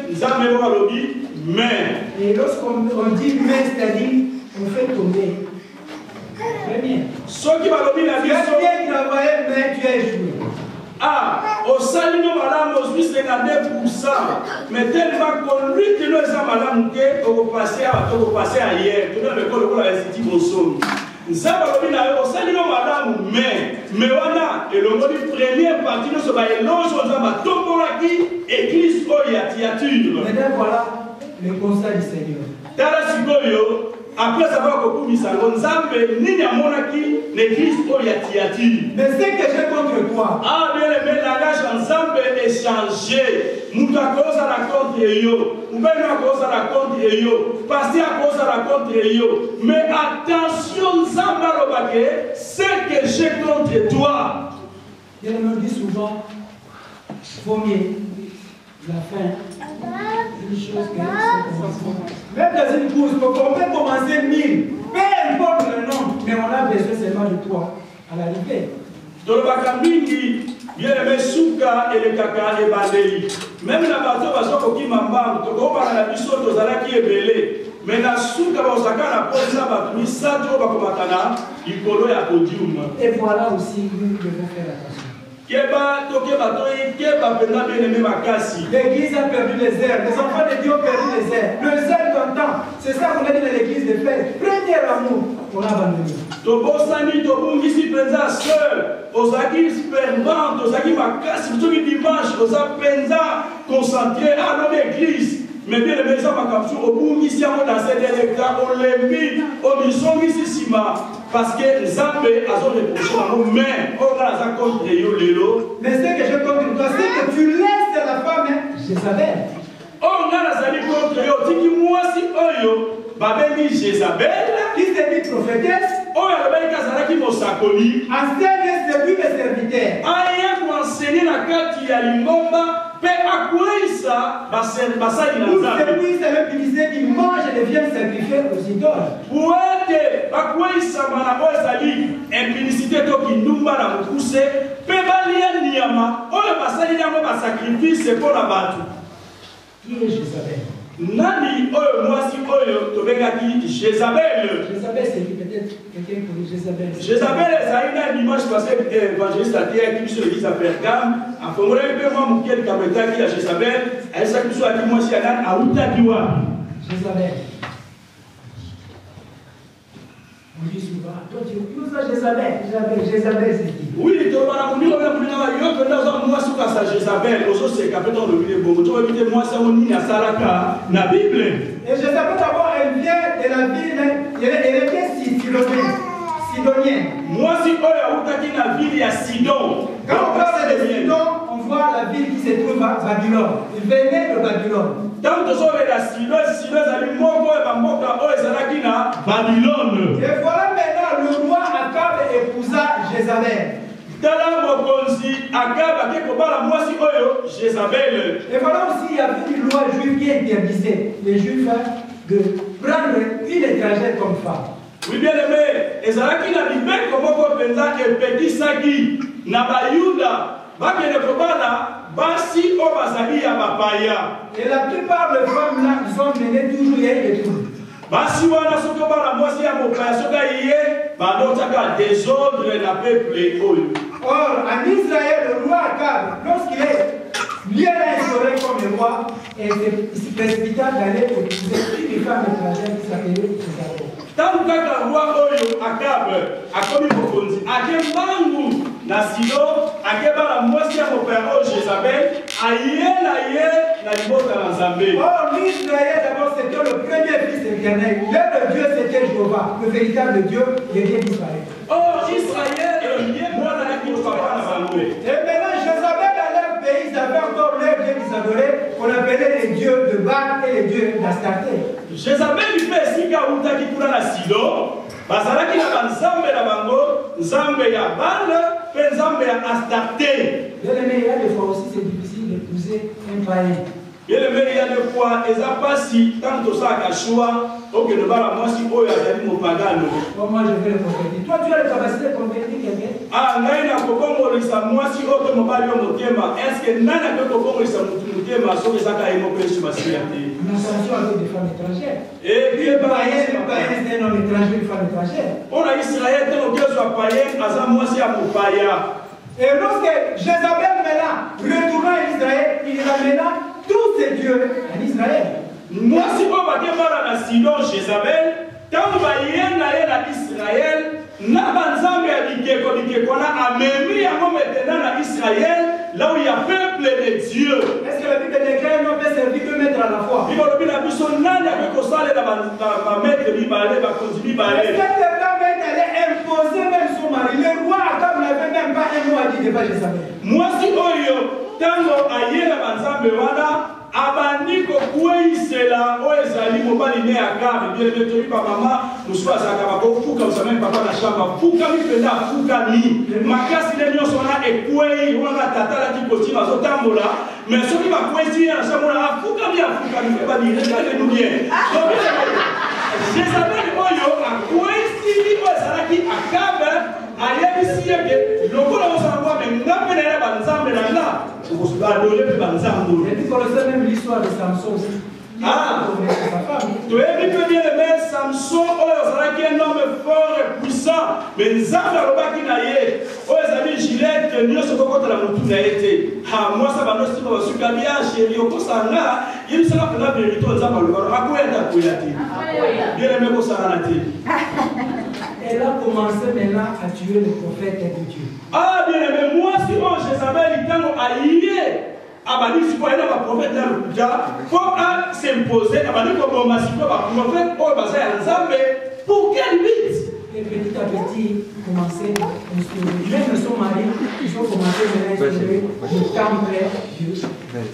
20, Nzambe mo alobi mais. Et lorsqu'on dit mais, c'est-à-dire, on fait tomber. Premier. Ceux qui vont bien travaillé, mais tu as échoué. Ah, au salut, nous allons au Suisse, 52%. Mais tellement qu'on lui, nous allons au passer ailleurs. Tout le monde va essayer de nous nous allons au salut, nous allons mais voilà, et le mot du première partie, nous sommes éloges, nous allons tomber qui église au Yatiature. Maintenant, voilà le conseil du Seigneur. Après avoir compris Nzambe, ni a monaki, l'église au Yatiature. Mais c'est que j'ai contre toi. Ah, bien aimé, la langage Nzambe est changé. Nous avons cause à la contre yo. Nous avons cause à la contre yo. Passer à cause à la contre yo. Mais attention, Nzambe Robake, c'est que j'ai contre toi. Il me dit souvent, vaut mieux la fin. Une chose que même dans une course, on peut commencer 1000. Peu importe le nom, mais on a besoin seulement de toi à l'arrivée. Dans le Bakambingi, bien aimé Souka et le Kaka et Badeli. Même la bateau va se faire Mambam, tu comprends la mission de Zala qui est belé. Mais la Souka va se faire la pose là, va tenir ça, tu vas combattre, il polo et à podium. Et voilà aussi, nous devons faire attention. L'église a perdu les airs, les enfants de Dieu ont perdu les airs. Le zèle d'antan, c'est ça qu'on a dit dans l'église de Fès. Premier amour, on a abandonné. Tobosani, Tobungisi, Penza, seul, aux acquis permanentes, aux acquis makasi, tous les dimanches, aux Penza concentrés à l'église. Mais bien les maisons Makapsu, au Bungisi, dans cette électa, on les mis au Misongisi Sima. Parce que Nzambe a son reproche, mais on a contre yo lelo. Mais ce que je contre toi, c'est que tu laisses la femme Jézabel. Oh, on a la zali contre yo. Tiki moi si oyo. Babeli Jézabel. Qui s'est dit prophétesse. Oh, il y a le Kazara qui m'a sakoli. Enseigne ses lui mes serviteurs. Aya pour enseigner la carte ya lingomba. Pe akwisa basali na Pour nzambe. celui qui disait qu'il mange et devient sacrifié aux idoles. Pour être akwisa mana ozali implicité to kindumba na mukuse. Pe balia niyama. Oyo basali yango ba sacrifice pour la batu. Qui est Jézabel? Nani oyo mwasi oyo tobengaki Jézabel. Jézabel, c'est peut-être quelqu'un pour Jézabel. Jézabel ezali na dimanche passé évangéliste ateyaki biso l'église à Pergame afongolaki mpe mwa moke likabetaki ya Jézabel ayesaki biso ati mwasi ya nani awutaki wapi. Jézabel. On dit souvent, toi tu uses Jézabel. Jézabel, c'est qui? Oui, tolobana mondingo mpe mondinga yo mpenza oza mwasi okasa Jézabel ozoseka mpe ntango lobile bongo toyebi te mwasi yango nini asalaka na Bible. Et Jézabel d'abord, elle vient de la ville, elle était sidonienne. Mwasi oyo awutaki na ville ya Sidon. Quand on parle de Sidon, on voit la ville qui se trouve à Babylone. Il venait de Babylone. Tant que ça la Sidon ezali moko oyo bamboka oyo ezalaki na Babylone. Et voilà maintenant le roi Akab épousa Jézabel. Tala mokonzi Akab ake kobala mwasi oyo Jézabel. Et voilà aussi, il y avait une loi juive qui interdisait les juifs de prendre une étrangère comme femme. Oui, bien aimé, ezalaki na libeko moko penza epekisaki na bayuda bakende kobala basi oyo bazali ya bapaya. Et la plupart des femmes là, ils ont mené toujours des troubles. Basi wana soki obala mwasi ya mopaya soki ayiye badotaka désordre na peuple oyo. Or, en Israël, le roi Akab, lorsqu'il est bien instauré comme le roi, et il se précipita d'aller épouser une femme étrangère qui s'appelait Jézabel. Tangu kaka roi oyo Akab akomi mokonzi ake mbangu na Silo akebala mwasi ya mopaya oyo Jézabel aye na ye na libota na Nzambe. Or, l'Israël d'abord c'était le premier fils éternel. Le Dieu c'était Jéhovah, le véritable Dieu, le Dieu d'Israël. Or Israël mwana yaki papa na bango. Et maintenant Jézabel dans leur pays, ils avaient encore leur Dieu qu'ils adoraient, qu'on appelait les dieux de Baal et les dieux d'Astarté. Jézabel mpe esika awutaki kuna na Silo bazalaki na banzambe na bango nzambe ya Baal mpe nzambe ya Astarté. Bien aimé, il y a des fois aussi c'est difficile d'épouser un païen. Bien aimé, il y a des fois eza pasi tant tosalaka choix okende bala mwasi oyo azali mopagano. Moi je vais le convertir. Toi tu as la capacité de convertir quelqu'un? Ah, ngai na kobongolisa mwasi oyo mpe mobali yo motema eske nani akoki kobongolisa motu motema soki ezaka ye moko yesu masiya te? Nous ascensions avec des femmes étrangères. Une païen, c'est un homme étranger, une femme étrangère. On a Israël, tant que soit païen, aza mwasi ya mopaya. Et lorsque Jézabel maintenant retourna en Israël, il ramena tous ses dieux en Israël. Mwasi oyo bakebala na Sidon Jézabel, ntango baye na ye na Israël, na banzambe ya bikeko wana amemi yango maintenant na Israël, là où il y a peuple de Dieu. Est-ce que la Bible déclare un homme peut servir que mettre à la foi? Bible lobi na biso nani akoki kosalela bamaître mibale bakonzi mibale. Est-ce que cette femme est allée imposer même son mari? Le roi Akab n'avait même pas un mot à dire devant Jézabel. Mwasi oyo ntango aye na banzambe wana abandi kokweyisela oyo ezali mobali ne Akabe bien aimé toyebi bamama mosusu azalaka bakofuka osamani papa na shamba fukami mpenza afukami makasi nde nyonso wana ekweyi wana tata alaki kotima azotambola mais soki bakweyisi ye na shamba wana afukami mpe badirekalenu bien Jézabel oyo akweyisi oyo ezalaki Akabe ayebisi yeke lokola ozala kwame nga mpe na ye banzambe na nga adore mpe banzambe. Et puis connaissez même l'histoire de Samson aussi. Ah, tu es bien aimé Samson, qui est un homme fort et puissant, mais Nzambe alobaki na ye, ezali Gilette, nyonso kokota la mutu na ye. Ah, moi ça va nous dire que suka bien chéri, okosanga, il sera pour la vérité Nzambe alobaki, akoyata koyati. Bien aimé kosanga na te. Elle a commencé maintenant à tuer le prophète de Dieu. Ah, bien aimé, moi si on Jézabel itango aïe. Abadi si quoi la prophète dans le Kouja pour s'imposer abadi comme ma si quoi prophète pour baser à Nzambe pour quelle but? Et petit à petit commencer même son mari ils ont commencé à instaurer le temple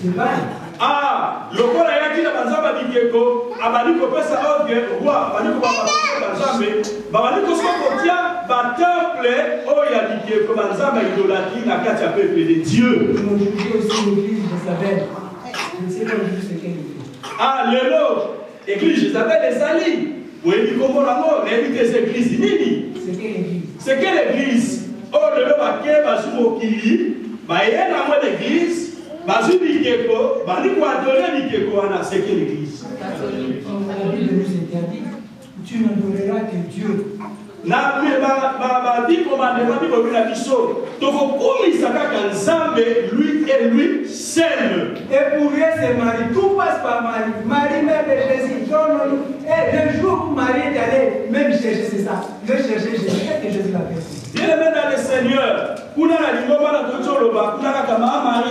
de Baal. Ah, le roi a dit à Banzamba Bikeko, a Baniko Pesa Odge, roi, Baniko Banzambe, Baniko Sokotia, Batemple, Oya Bikeko, Banzamba idolâtrie, la Katia peuple de Dieu. Aujourd'hui aussi l'église d'Isabelle. Je ne sais pas juste ce qu'elle fait. Ah, l'élo, l'église d'Isabelle est salie. Oui, il comment la mort, l'église des églises, Nini. C'est quelle église? C'est quelle église? Oh, l'élo, Baké, Bazumo Kili, Bayen, la mort d'église. C'est quelle église? La Bible nous interdit. Tu n'adoreras que Dieu. Lui et lui seul. Et pour lui, c'est Marie. Tout passe par Marie. Marie, mère de Jésus. Et le jour où Marie est allée, même chercher, c'est ça. Je cherchais Jésus. Qu'est-ce que Jésus l'a fait? Bien aimé dans le Seigneur, kuna na lingoma na totoloba, kuna kaka Mama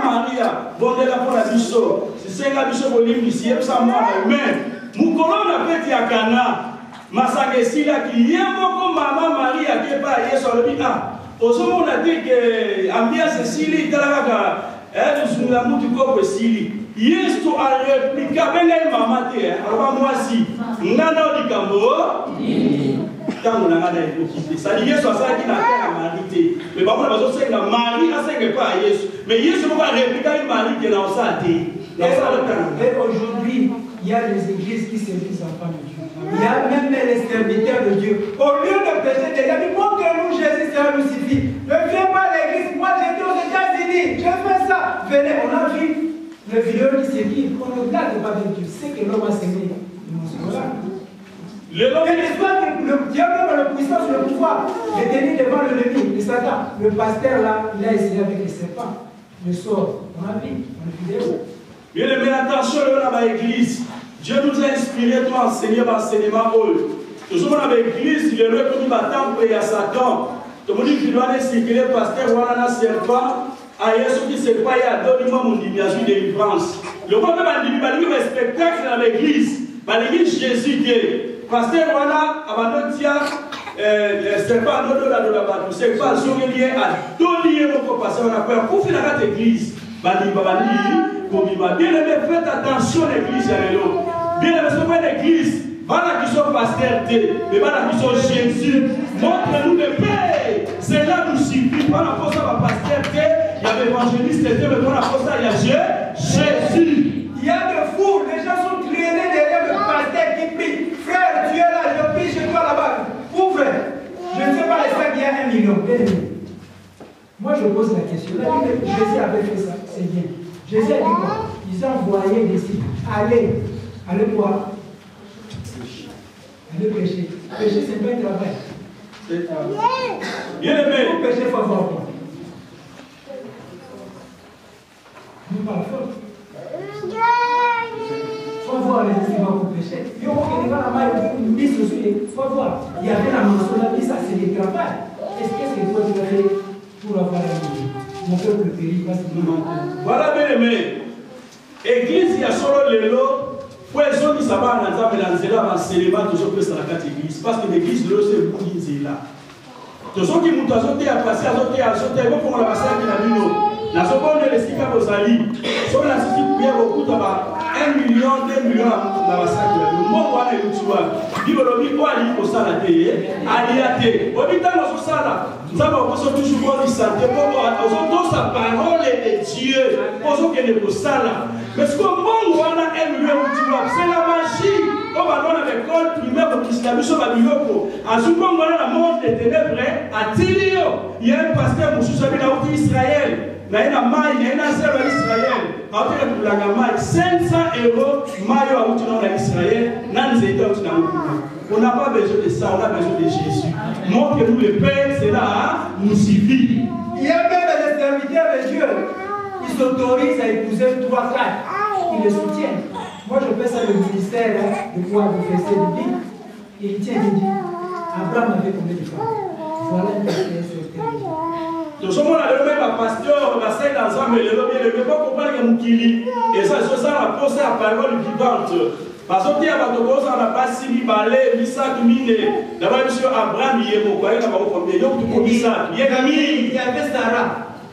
Maria, bondela pour la biso. C'est ça biso bolimbi si yebsa mwana humain. Mukolo na fete ya Kana, masakesila ki yemoko Mama Maria ke pa Yesu alobi ah. Ozomona dit que ambiance sili talaka nous mutu ko sili. Yesu a répliqué benga mama te, alors moi si ngana likambo. Quand on a hypocrisie, ça dit Yesu a ça qui n'a pas la marité. Mais par contre, on sait que la Marie a ça que pas Yesu. Mais Yesu va répliquer une Marie qui est dans sa thé. Et aujourd'hui, il y a des églises qui servissent enfants de Dieu. Il y a même les serviteurs de Dieu. Au lieu de prêcher, il a dit montre-nous Jésus, ça nous suffit. Ne viens pas à l'église. Moi, j'étais aux États-Unis. Je fais ça. Venez, on a vu le vidéo qui s'est dit qu'on ne regarde pas de Dieu. C'est que l'homme a s'aimé. Le diable a le puissance, le pouvoir de tenir devant l'ennemi, le Satan. Le pasteur là, il a essayé avec les serpents. Le sort, on a vu, on a vidéo. Bien aimé, attention dans l'église. Dieu nous a inspiré pour enseigner l'enseignement. Toujours dans l'église, il est reconnu battant pour y Satan. Tout le monde dit qu'il doit circuler pasteur ou un serpent. À Yesu qui se croit à donner-moi mon dimension de délivrance. Le problème est un spectacle dans l'église. L'église Jésus qui est. Pasteur voilà, abandon tia, c'est pas notre la de la bateau, c'est pas son lien à donner mon pasteur on a peur pour finir cette église. Bani, bien aimé, faites attention à l'église à l'élo. Bien aimé, c'est pas l'église. Voilà qui sont pasteurs, mais voilà qui sont Jésus. Montre-nous le paix. Cela nous suffit. Voilà pour ça, ma pasteur, il y avait évangéliste, mais voilà pour ça, il y a Jésus. Il y a des fous, les gens sont traînés derrière le pasteur qui prie. Frère, tu es là, je prie chez toi là-bas. Ouvre. Je ne sais pas les sacs, il y a 1 million. Moi, je pose la question. Jésus avait fait ça, c'est bien. Jésus a dit quoi? Ils ont envoyé des disciples. Allez voir. Allez pécher. Pécher, c'est pas un travail. C'est un travail. Bien aimé. Pour pécher, il faut avoir quoi? Nous parlons fort. Il faut voir les instruments pour pécher. Il faut voir. Il y avait la mention, ça c'est des travail. Qu'est-ce que toi tu as fait pour avoir mon peuple péri parce qu'il manque? Voilà, bien aimé. Église, il y a solo l'élo. Pour les gens qui savent dans l'enseignement, toujours plus dans la catégorie. Parce que l'église, c'est beaucoup qui là. Tous ceux qui montent à sauter, à passer, à sauter, ils vont la passer à la mino. La seconde, les Sika Bosali, sur la cité, il y a beaucoup de 1 million, 2 millions dans la salle. Moi, on a eu tu vois. Il va le dire, quoi, il faut ça la télé, aliaté. Au bitan, on se sala. Nous avons toujours bon santé. Pour sa parole est de Dieu. Pour ceux qui ne sont pas mais ce qu'on mange, on a 1 million, c'est la magie. Comme on a l'école primaire, pour qu'il s'habille à l'Union. À ce moment, on a la mort des ténèbres à Télio. Il y a un pasteur, M. Sabi, dans l'Israël. Il y a un seul en Israël. Après, pour la gamme, 500 euros, Mario a outil dans l'Israël. On n'a pas besoin de ça, on a besoin de Jésus. Montre-nous le Père, cela nous suffit. Il y a même des serviteurs de Dieu. Ils s'autorisent à épouser 3 4. Ils le soutiennent. Moi, je fais ça le ministère de pouvoir vous faire cette vie. Et il tient, il dit Abraham avait combien de femmes? Voilà une personne sur le terrain. Tout ce monde a le même pasteur, on a fait ensemble, mais il ne veut pas comprendre que Moukili. Et ça, c'est ça, la pensée à parole vivante. Parce que il y a des choses, on n'a pas si balé, Missak, Mine. D'abord, M. Abraham, il est mon coin, il y avait Sarah,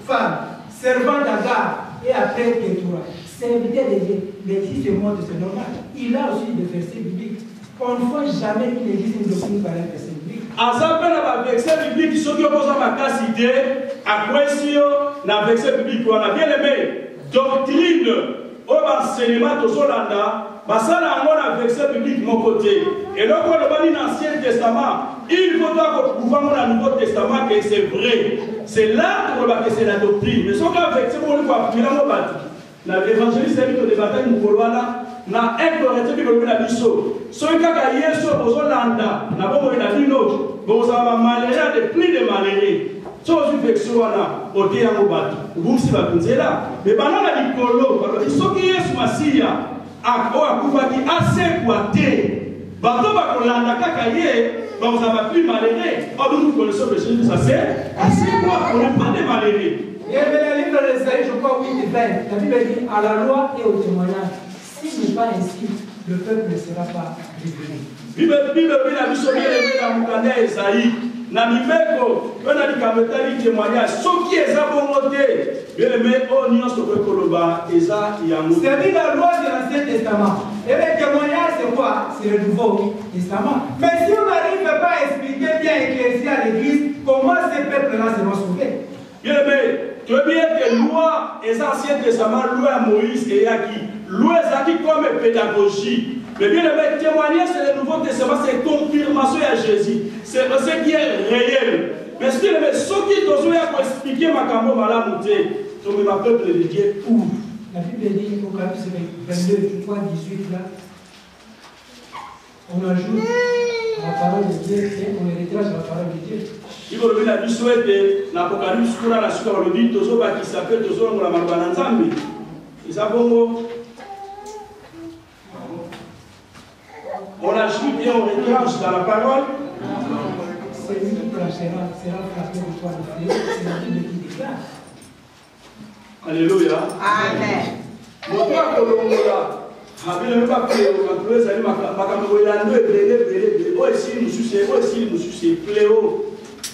femme, servante d'Agar, et après Ketura. serviteur de Dieu. Mais si ce monde, c'est normal. Il a aussi des versets bibliques. On ne voit jamais une église une doctrine par un verset biblique. Azapé na verset biblique qui sont qui opposent à ma cité, à quoi ici, na verset biblique, on a bien aimé. Doctrine, au enseignement de Solanda, ça n'a pas un verset biblique de mon côté. Et donc, on a dit dans l'Ancien Testament, il faut pouvoir dans le Nouveau Testament que c'est vrai. C'est là que c'est la doctrine. Mais ce qu'on a fait, c'est qu'on va appuyer dans mon bâti. L'évangéliste, c'est le débat de Moukolwana. Na incorrecte bi ko na biso so kaka yeso bozolanda na bomo na bino bozaba malera de plus de malere so zu vexo wana ote yango batu bumsi bakunzela me banana likolo balobi soki yesu masiya ako akufaki asekwa te bato bakolanda kaka ye bozaba plus malere nous connaissons le Jésus ça c'est asekwa on n'est pas des malere. Il y avait le livre d'Esaïe, je crois, 8 et 20. La Bible dit à la loi et au témoignage. S'il n'est pas ainsi, le peuple ne sera pas révélé. Bible dit la mission bien aimée dans Moukanda Esaïe. Na mibeko, on a dit qu'à me témoignage. Ce qui est à bon côté, bien aimé, on y a ce que Koloba, Esa, Yamou. C'est la loi de l'Ancien Testament. Et le témoignage, c'est quoi? C'est le Nouveau Testament. Mais si on n'arrive pas à expliquer bien éclaircir à l'Église, comment ces peuples-là seront sauvés? Bien aimé, tu veux bien que loi, les Anciens Testaments, loi à Moïse et Yaki, loi Zaki comme pédagogie. Mais bien aimé, témoignage, c'est le Nouveau Testament, c'est confirmation à Jésus. C'est ce qui est réel. Mais ce qui est ce qui est pour expliquer ma cambo malamouté, comme ma peuple de Dieu ouvre. La Bible dit au chapitre 22, je crois 18 là, on ajoute la parole de Dieu et on héritage la parole de Dieu. Il faut le dire souhaite l'Apocalypse pour la suite on le dit toujours qui s'appelle toujours la malbana nzambi. Ils avons on ajoute et on retranche dans la parole. Celui qui tranchera sera frappé de toi de fléau, c'est la Bible qui déclare. Alléluia. Amen. Mon frère Kolongola, avec le pape quand vous allez makambo ilando ebele o esi mususu c'est fléau.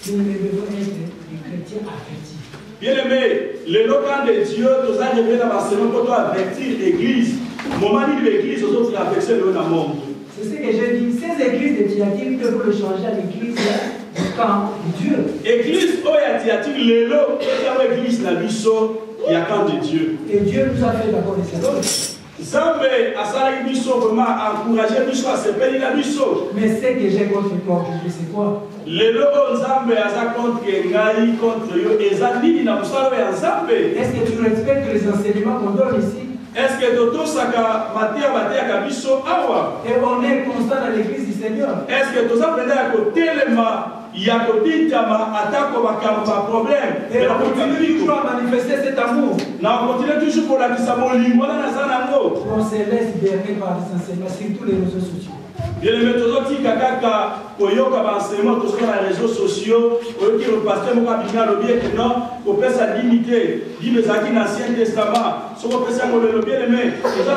Nous devons être des chrétiens avertis. Bien aimé, le local de Dieu, nous avons révélé dans Barcelone pour avertir l'église. Moment où l'église, nous avons averti le monde. C'est ce que j'ai dit. Ces églises de Thyatire peuvent le changer à l'église du camp de Dieu. Église, oh, il y a Thyatire, l'élo, l'église, la bisso, il y a camp de Dieu. Et Dieu nous a fait d'abord des saluts. Zambé, à ça, la bisso, vraiment, encourager la bisso, à se payer la bisso. Mais ce que j'ai contre toi aujourd'hui, c'est quoi? L'élo, Zambé, à ça, contre Ngai, contre yo, et Zandini, n'a pas ça, Zambé. Est-ce que tu respectes les enseignements qu'on donne ici? Est-ce que Toto Saka Matia Matia Kabiso Awa? Et on est constant dans l'église du Seigneur. Est-ce que tout ça peut être à côté de ma Yakotitama attaque au problème? Et on continue toujours à manifester cet amour. On continue toujours pour la Kisaboli. On se laisse berner par les enseignements, surtout les réseaux sociaux. Bien aimé, tous les kaka koyoka enseignement tous sur les réseaux sociaux, qui le pasteur m'a dit que non, qu'on peut sa dignité, dit les acquis dans l'Ancien Testament, ce qu'on peut ça le bien aimé, les gens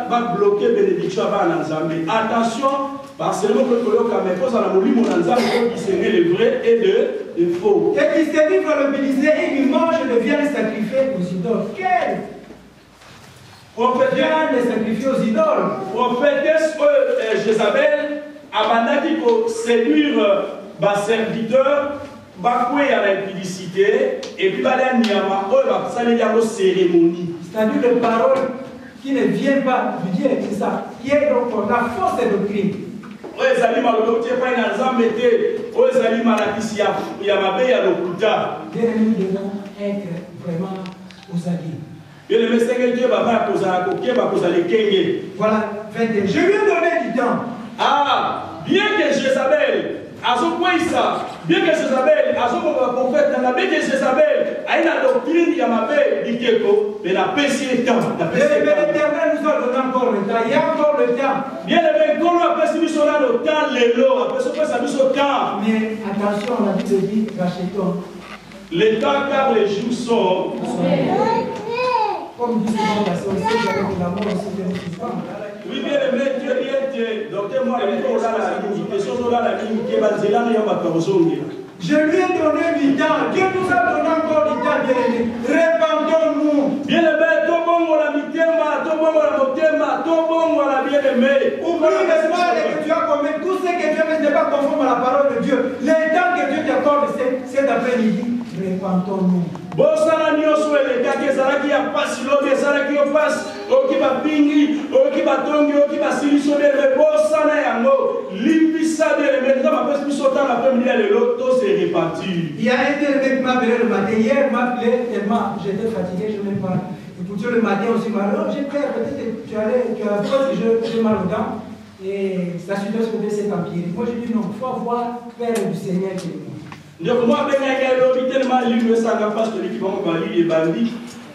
va bloquer bénédiction avant l'ensemble. Attention, parce que le koyoka mais pose à la mouli mon ensemble pour discerner les vrais et les faux. Et qui se livre à l'obéissance et qui mange de viande sacrifiée aux idoles. Quel viande sacrifiée aux idoles. Prophétesse Jézabel abandaki pour séduire bas serviteurs, bakoué à l'impudicité et puis balé à Niama, ça les a cérémonie. C'est-à-dire des paroles qui ne viennent pas du Dieu, c'est ça, qui est donc la fausse doctrine. Les aliments, le pas une ensemble, les aliments, il y a ma belle à l'okuta. Bien, nous devons être vraiment aux alliés. Et le message que Dieu va faire pour ça, les kenge. Voilà, 21. Je lui ai donné du temps. Ah, bien que Jézabel, à son point ça, bien que Jézabel, à son prophète, bien que Jézabel, a une doctrine, il y a ma belle, il y a mais la paix c'est le temps. L'Éternel nous a donné encore le temps. Il y a encore le temps. Bien aimé, quand on a passé le temps, les lots, après ce que ça nous au temps. Mais attention, on a dit, rachetons. Les temps, car les jours sont. Comme dit souvent la sorcière, avec la mort aussi de nos. Oui, bien aimé, Dieu dit, docteur-moi, je lui ai donné du temps. Dieu nous a donné encore du temps, bien aimé. Répandons-nous. Bien aimé, tout le monde Oublie le mal que tu as commis, tout ce que tu as fait n'est pas conforme à la parole de Dieu. Le temps que Dieu t'accorde cet après-midi, repentons-nous. Bosana nyonso elekaki ezalaki ya pasi lobi ezalaki yo pasi oki bapingi oki batongi oki basiliso beleme bosana yango limbisa beleme nzambe apesi biso tanga après-midi ya lelo tose repentir. Il y a un tel mec qui m'a appelé le matin. Hier, il m'a appelé tellement j'étais fatigué, je ne même pas. Et pour Dieu le matin aussi, il m'a dit, oh, j'ai peur, peut-être que tu as peur que j'ai mal au dents. Et sa situation s'est empirée. Moi, je dis non, il faut avoir peur du Seigneur qui est là. Donc moi benga lobi tellement libre ça nga parce que qui vont bali et bandi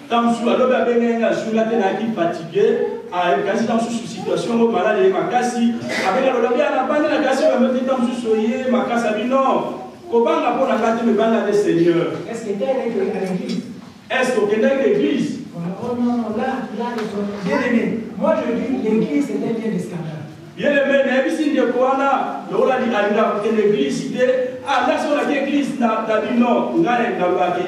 tant sous alors benga sur la tête qui fatigué à quasi dans sous situation au malade et makasi avec le lobi na bandi la kasi va mettre tant sous soyer makasa bi non ko banga pour la carte me banga de Seigneur. Est-ce que tu es à l'église? Est-ce que tu es à l'église? Oh non non là bien aimé. Moi je dis l'église c'est un lieu de scandale. Bien aimé, mais si de quoi là, l'église, ah là sur l'église, n'a dit non, on a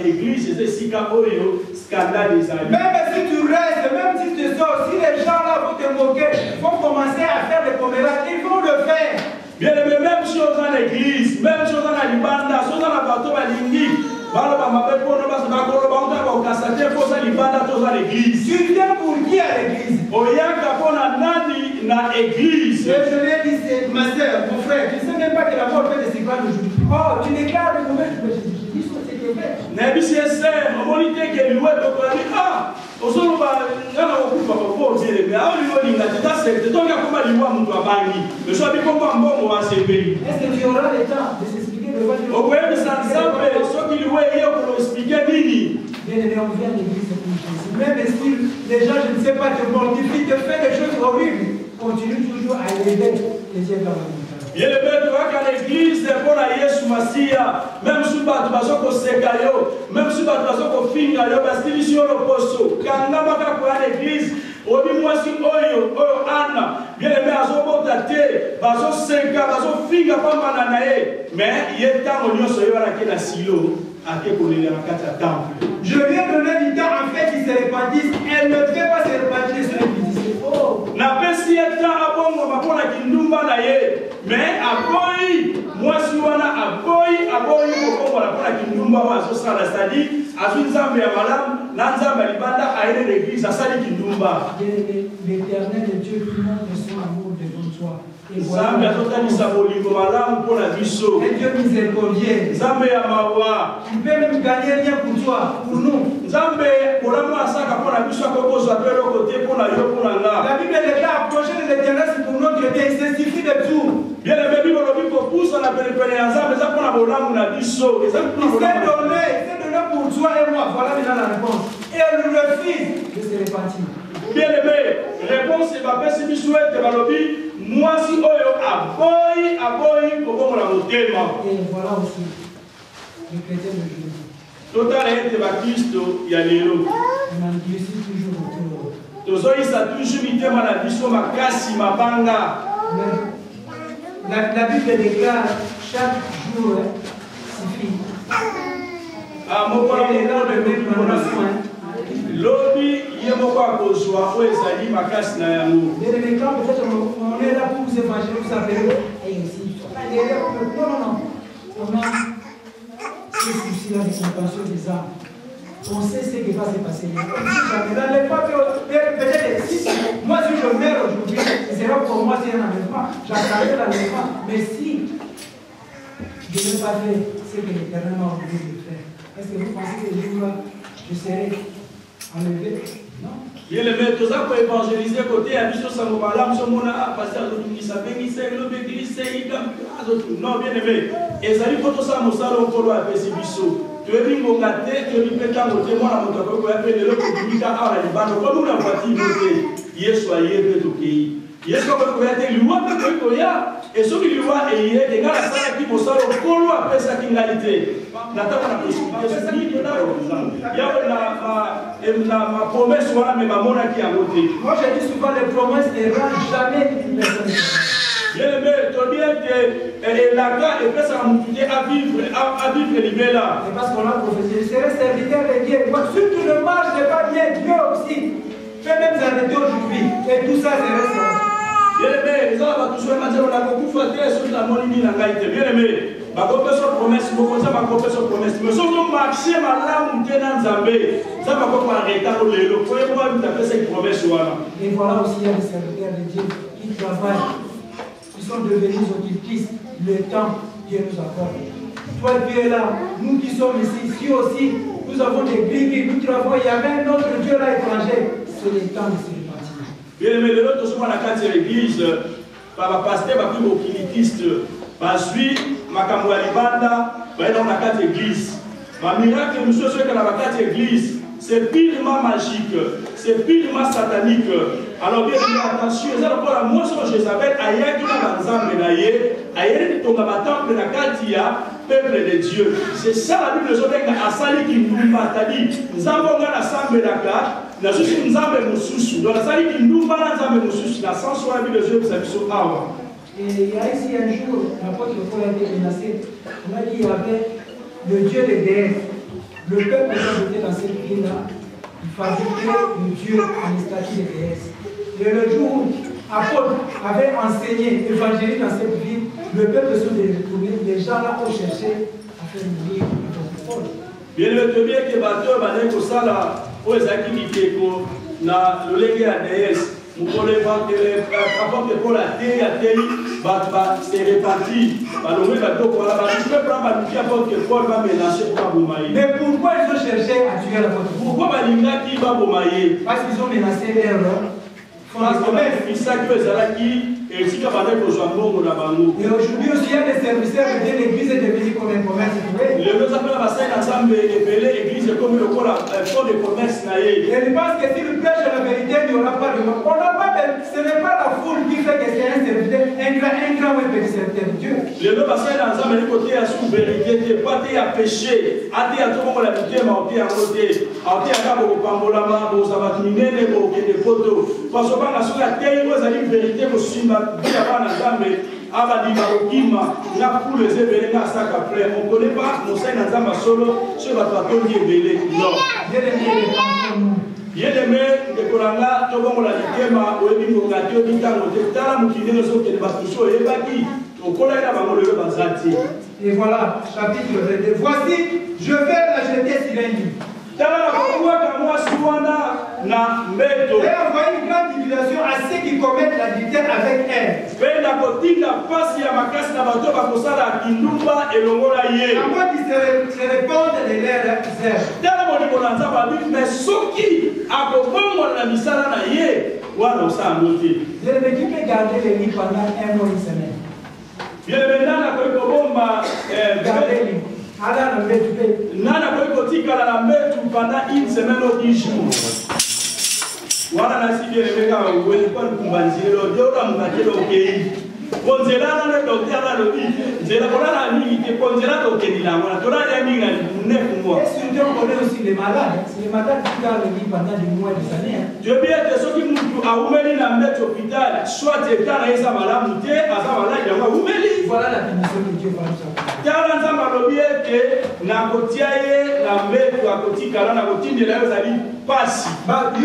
l'église, c'est si scandale des amis. Même si tu restes, même si tu sors, si les gens là vont te moquer, vont commencer à faire des commérages, ils vont le faire. Bien aimé, même si on a l'église, même si on a l'ibanda, si on a la bateau à l'indi, tu viens pour qui à l'église? Église. Je lui ai dit, ma soeur, mon frère, tu ne sais même pas que la mort fait des séquelles aujourd'hui. Oh, tu déclares le mauvais. Je dis ce que c'était vrai. Nabi c'est on dit que lui ah, osolo ba ngana okufa ko dire mais a lui linga tata c'est donc comme liwa mutu abangi. Mais so bi ko mbongo wa sebeli. Est-ce que tu auras le temps de s'expliquer devant Dieu? Au bout de ça sabe so qui lui pour expliquer nini. Bien aimé, on vient à l'église pour Jésus. Même si les gens, je ne sais pas, te mortifient, te font des choses horribles, continue toujours à élever les yeux dans la montagne. Bien le maître, à l'église, c'est pour la Yesu Massia, même si tu vas au Sekayo, même si tu vas au Fingayo, parce qu'il y a le posto, quand on va à l'église, on dit moi si Oyo, Anna, bien le maître, à son tate, baso Seka, baso Finga, pas mananae, mais il y a tant de gens qui sont à silo, à qui qu'on est dans le temple. Je lui ai donné du temps en fait qu'ils se répandissent. Elle ne fait pas se répandir sur l'église. Oh! Na pesi eta abongo mapona kindumba na ye. Mais aboyi, moi si wana aboyi ko la pona kindumba wa so sala stadi, azu nzambe ya malam, na nzambe libanda aile l'église asali kindumba. L'Éternel est Dieu qui montre son amour devant toi. Nzambe azotanisa bolingo malamu mpona biso. Et Dieu miséricordieux. Nzambe ya mawa. Il peut même gagner rien pour toi, pour nous. Nzambe olamu asaka mpona biso akokozwa pe lokote mpona yo mpona nga. La Bible est là, approcher de l'Éternel c'est pour notre bien, il se suffit de tout. Bien aimé, Bible lobi kopusa na pelepele ya Nzambe eza mpona bolamu na biso. Il s'est donné pour toi et moi. Voilà maintenant la réponse. Et elle refuse de se repentir. Bien aimé, réponse est ma pèse bisouette balobi. Moi si oyo aboyi kokomo la motema. Et voilà aussi le chrétien de Jésus. Total ete bakristo ya lelo. On endurcit toujours autour. Tozoyisa toujours mitema na biso makasi mabanga. La Bible déclare chaque jour suffit. Ah mokola mokona lobi ye moko akozwa oyo ezali makasi na yango. Quand peut-être on est là pour vous évangéliser, vous appelez et ainsi. Non. On a ce souci-là de compassion des âmes. On sait ce qui va se passer. Dans les fois que peut-être si moi si je meurs aujourd'hui, ce sera pour moi c'est un enlèvement. J'attendrai l'enlèvement. Mais si je n'ai pas fait ce que l'Éternel m'a obligé de faire, est-ce que vous pensez que le jour-là, je serai enlevé? Non. Bien le maître, ça pour évangéliser côté à biso sango malamu so mona pasteur azotungisa bengisa elobe église non bien aimé ezali poto sa mosala okolo apesi biso toyebi ngonga te toyebi mpe ntango te mwana moto akokoya mpe lelo kobimika awa na libanda komi na voitire te yesu aye mpe tokei yesu akokoya te liwa mpe kokoya esoki liwa eye engala asalaki mosala okolo apesaki ngai te nataka na explication nini yawe na ma promesse wana me bamonaki yango te. Moi je dis souvent les promesses ne rendent jamais une personne. Bien aimé, tu dis que la gare est prête à monter à vivre libéral. C'est parce qu'on a prophétisé, je serai serviteur de Dieu. Moi, si tu ne marches pas bien, Dieu aussi. peut même s'arrêter aujourd'hui. Et tout ça, c'est resté. Bien aimé, les gens vont toujours dire on a beaucoup fait sur la monnaie de la qualité. Bien aimé, ma confession promesse, ma confession promesse. Mais si on marche ma lame dans Zambé, ça va pas arrêter au lélo. Faut y voir une cette promesse là. Et voilà aussi il y a des serviteurs de Dieu qui travaillent, qui sont devenus occultistes. Le temps Dieu nous accorde. Toi qui es là, nous qui sommes ici aussi, nous avons des grilles qui nous travaillons. Il y avait un autre Dieu là étranger. C'est le temps de se répartir. Bien aimé, le autre souvent la carte de l'église, par pasteur, par plus occultiste, par suite, ma camoualibanda, dans la carte d'église. Ma miracle, monsieur, ce que la carte d'église, c'est purement magique, c'est purement satanique. Alors bien aimé, attention, c'est encore la moisson de Jézabel, aïe qui n'a pas d'ensemble d'ailleurs, aïe qui tombe à temple de la Katia, peuple de Dieu. C'est ça la Bible de Jézabel, à Sali qui nous m'a dit, nous avons l'assemblée de la Katia. La justice nous a mis sous. Donc, ça dit qu'il nous va nous amener sous. La sens soit de Dieu, vous avez sur arbre. Et il y a ici un jour, l'apôtre Paul a été menacé. On a dit qu'il y avait le Dieu des déesses. Le peuple qui était dans cette ville-là, il fabriquait le Dieu en statue des déesses. Et le jour où l'apôtre avait enseigné, évangélisé dans cette ville, le peuple se retourné. Les gens là ont cherché à faire oublier l'apôtre Paul. Bien le bien que bateau va être ça là. Aux activités na lolenge ya DS mukole apporte pour la terre ya terre va se répartir va nommer bateau pour la je peux prendre ma vie apporte que Paul va mélanger pour Boumaï. Mais pourquoi ils ont cherché à tuer l'apôtre? Pourquoi Balinga qui va Boumaï? Parce qu'ils ont menacé leur parce que même ça que Zalaki et si tu as parlé pour Jambon ou la Bangou. Et aujourd'hui aussi, il y a des serviteurs de l'église est devenue comme un commerce. Le nous appelle la scène ensemble et l'église comme le corps de commerce. Et il pense que si le prêche la vérité, il n'y aura pas de mort. On n'a pas de. Ce n'est pas la foule qui fait que c'est un serviteur, un grand ou un petit serviteur de Dieu. Le nous passons ensemble et côté à sous vérité, pas à péché, à dire à tout le monde la vérité, mais à côté, à dire à Cabo Pambolama, aux abatinés, aux des photos. Parce que la sur la terre, vous avez une vérité, vous suivez. On ne connaît pas, nous sommes en solo, sur la plateau qui est belé. Non. Bien aimé, les Kolanga, tout le monde a dit que ma webi mon gâteau, dit à mon détail, mon kiné, les autres, les bateaux, et baki. Au collègue, avant le bazati. Et voilà, chapitre 22. Voici, je vais la jeter sur un lit. Et envoyer une grande divination à ceux qui commettent l'adultère avec elle. À moi qui se répandent de l'air zèbre. Mais ceux qui tu peux garder les lits pendant un mois, une semaine. Garder les lits. Nana kotika la metu pendant une semaine ou 10 jours. Voilà la situation de Meka ou pas de Kumbanziro, Dieu a monté au pays. Ponzela le docteur a le dit, j'ai la bonne amie qui Ponzela au Kenya, on a donné l'ami à 9 mois. Est-ce que Dieu connaît aussi les malades? C'est les malades qui gardent le lit pendant des mois et des années. Dieu bien que ceux qui nous a ouvert la mettre au hôpital, soit c'est dans les malades, ou t'es à sa malade, il y a ouvert. Voilà la punition que Dieu va nous faire. Il y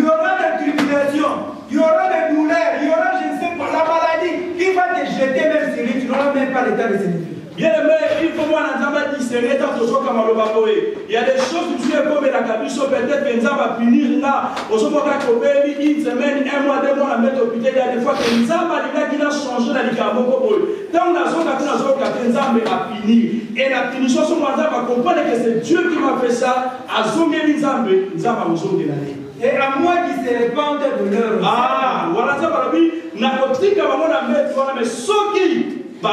aura des tribulations, il y aura des douleurs, il y aura, je ne sais pas, la maladie qui va te jeter même si tu n'auras même pas l'état de se lever. Bien aimé, il faut voir l'ensemble discerner tant que soit comme le baboé. Il y a des choses que tu es comme la capuche, peut-être que nous va punir là. Au moment où une semaine, un mois, 2 mois, la mettre au hôpital, il y a des fois que nous avons qui a changé la ligamento. Tant que nous avons à punir. Et la punition, ce moment va comprendre que c'est Dieu qui m'a fait ça. À zonger les âmes, nous avons besoin de l'année. Et à moi qui se répandent de leur. Ah, voilà ça, par lui, n'a pas dit qu'à maman la mettre, mais ce qui. Mais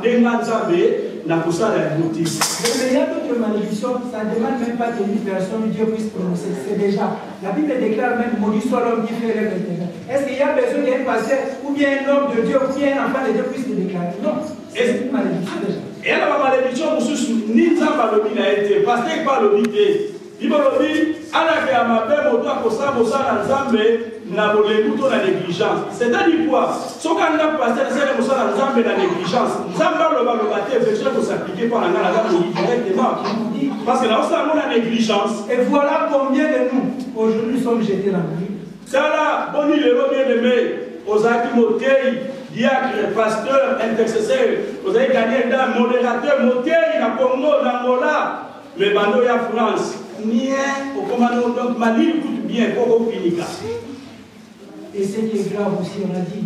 il y a d'autres malédictions, ça ne demande même pas qu'une personne Dieu puisse prononcer. C'est déjà. La Bible déclare même maudit soit l'homme qui fait l'œuvre éternelle. Est-ce qu'il y a besoin qu'un pasteur ou bien un homme de Dieu ou bien un enfant de Dieu puisse le déclarer? Non. C'est une malédiction déjà. Et la malédiction, ni ça va le dire, pasteur pas le dire. Il va le dire, à la vie à ma père, au temps pour ça, ensemble. Na bolebuto na négligence. C'est-à-dire quoi? Ce qu'on a passé, c'est que nous avons la négligence. Nous avons le balobaté, il faut s'appliquer par la directement. Parce que là, on a la négligence. Et voilà combien de nous, Aujourd'hui, nous sommes jetés dans le vide. Ça là, bon, il est bien aimé. Aux acquis diacre, pasteur, intercesseur, vous avez gagné un modérateur, moteur, dans Congo, dans Angola, mais bando ya France. Ni au commandant, donc Mali coûte bien pour Finica. Et ce qui est grave aussi, on a dit,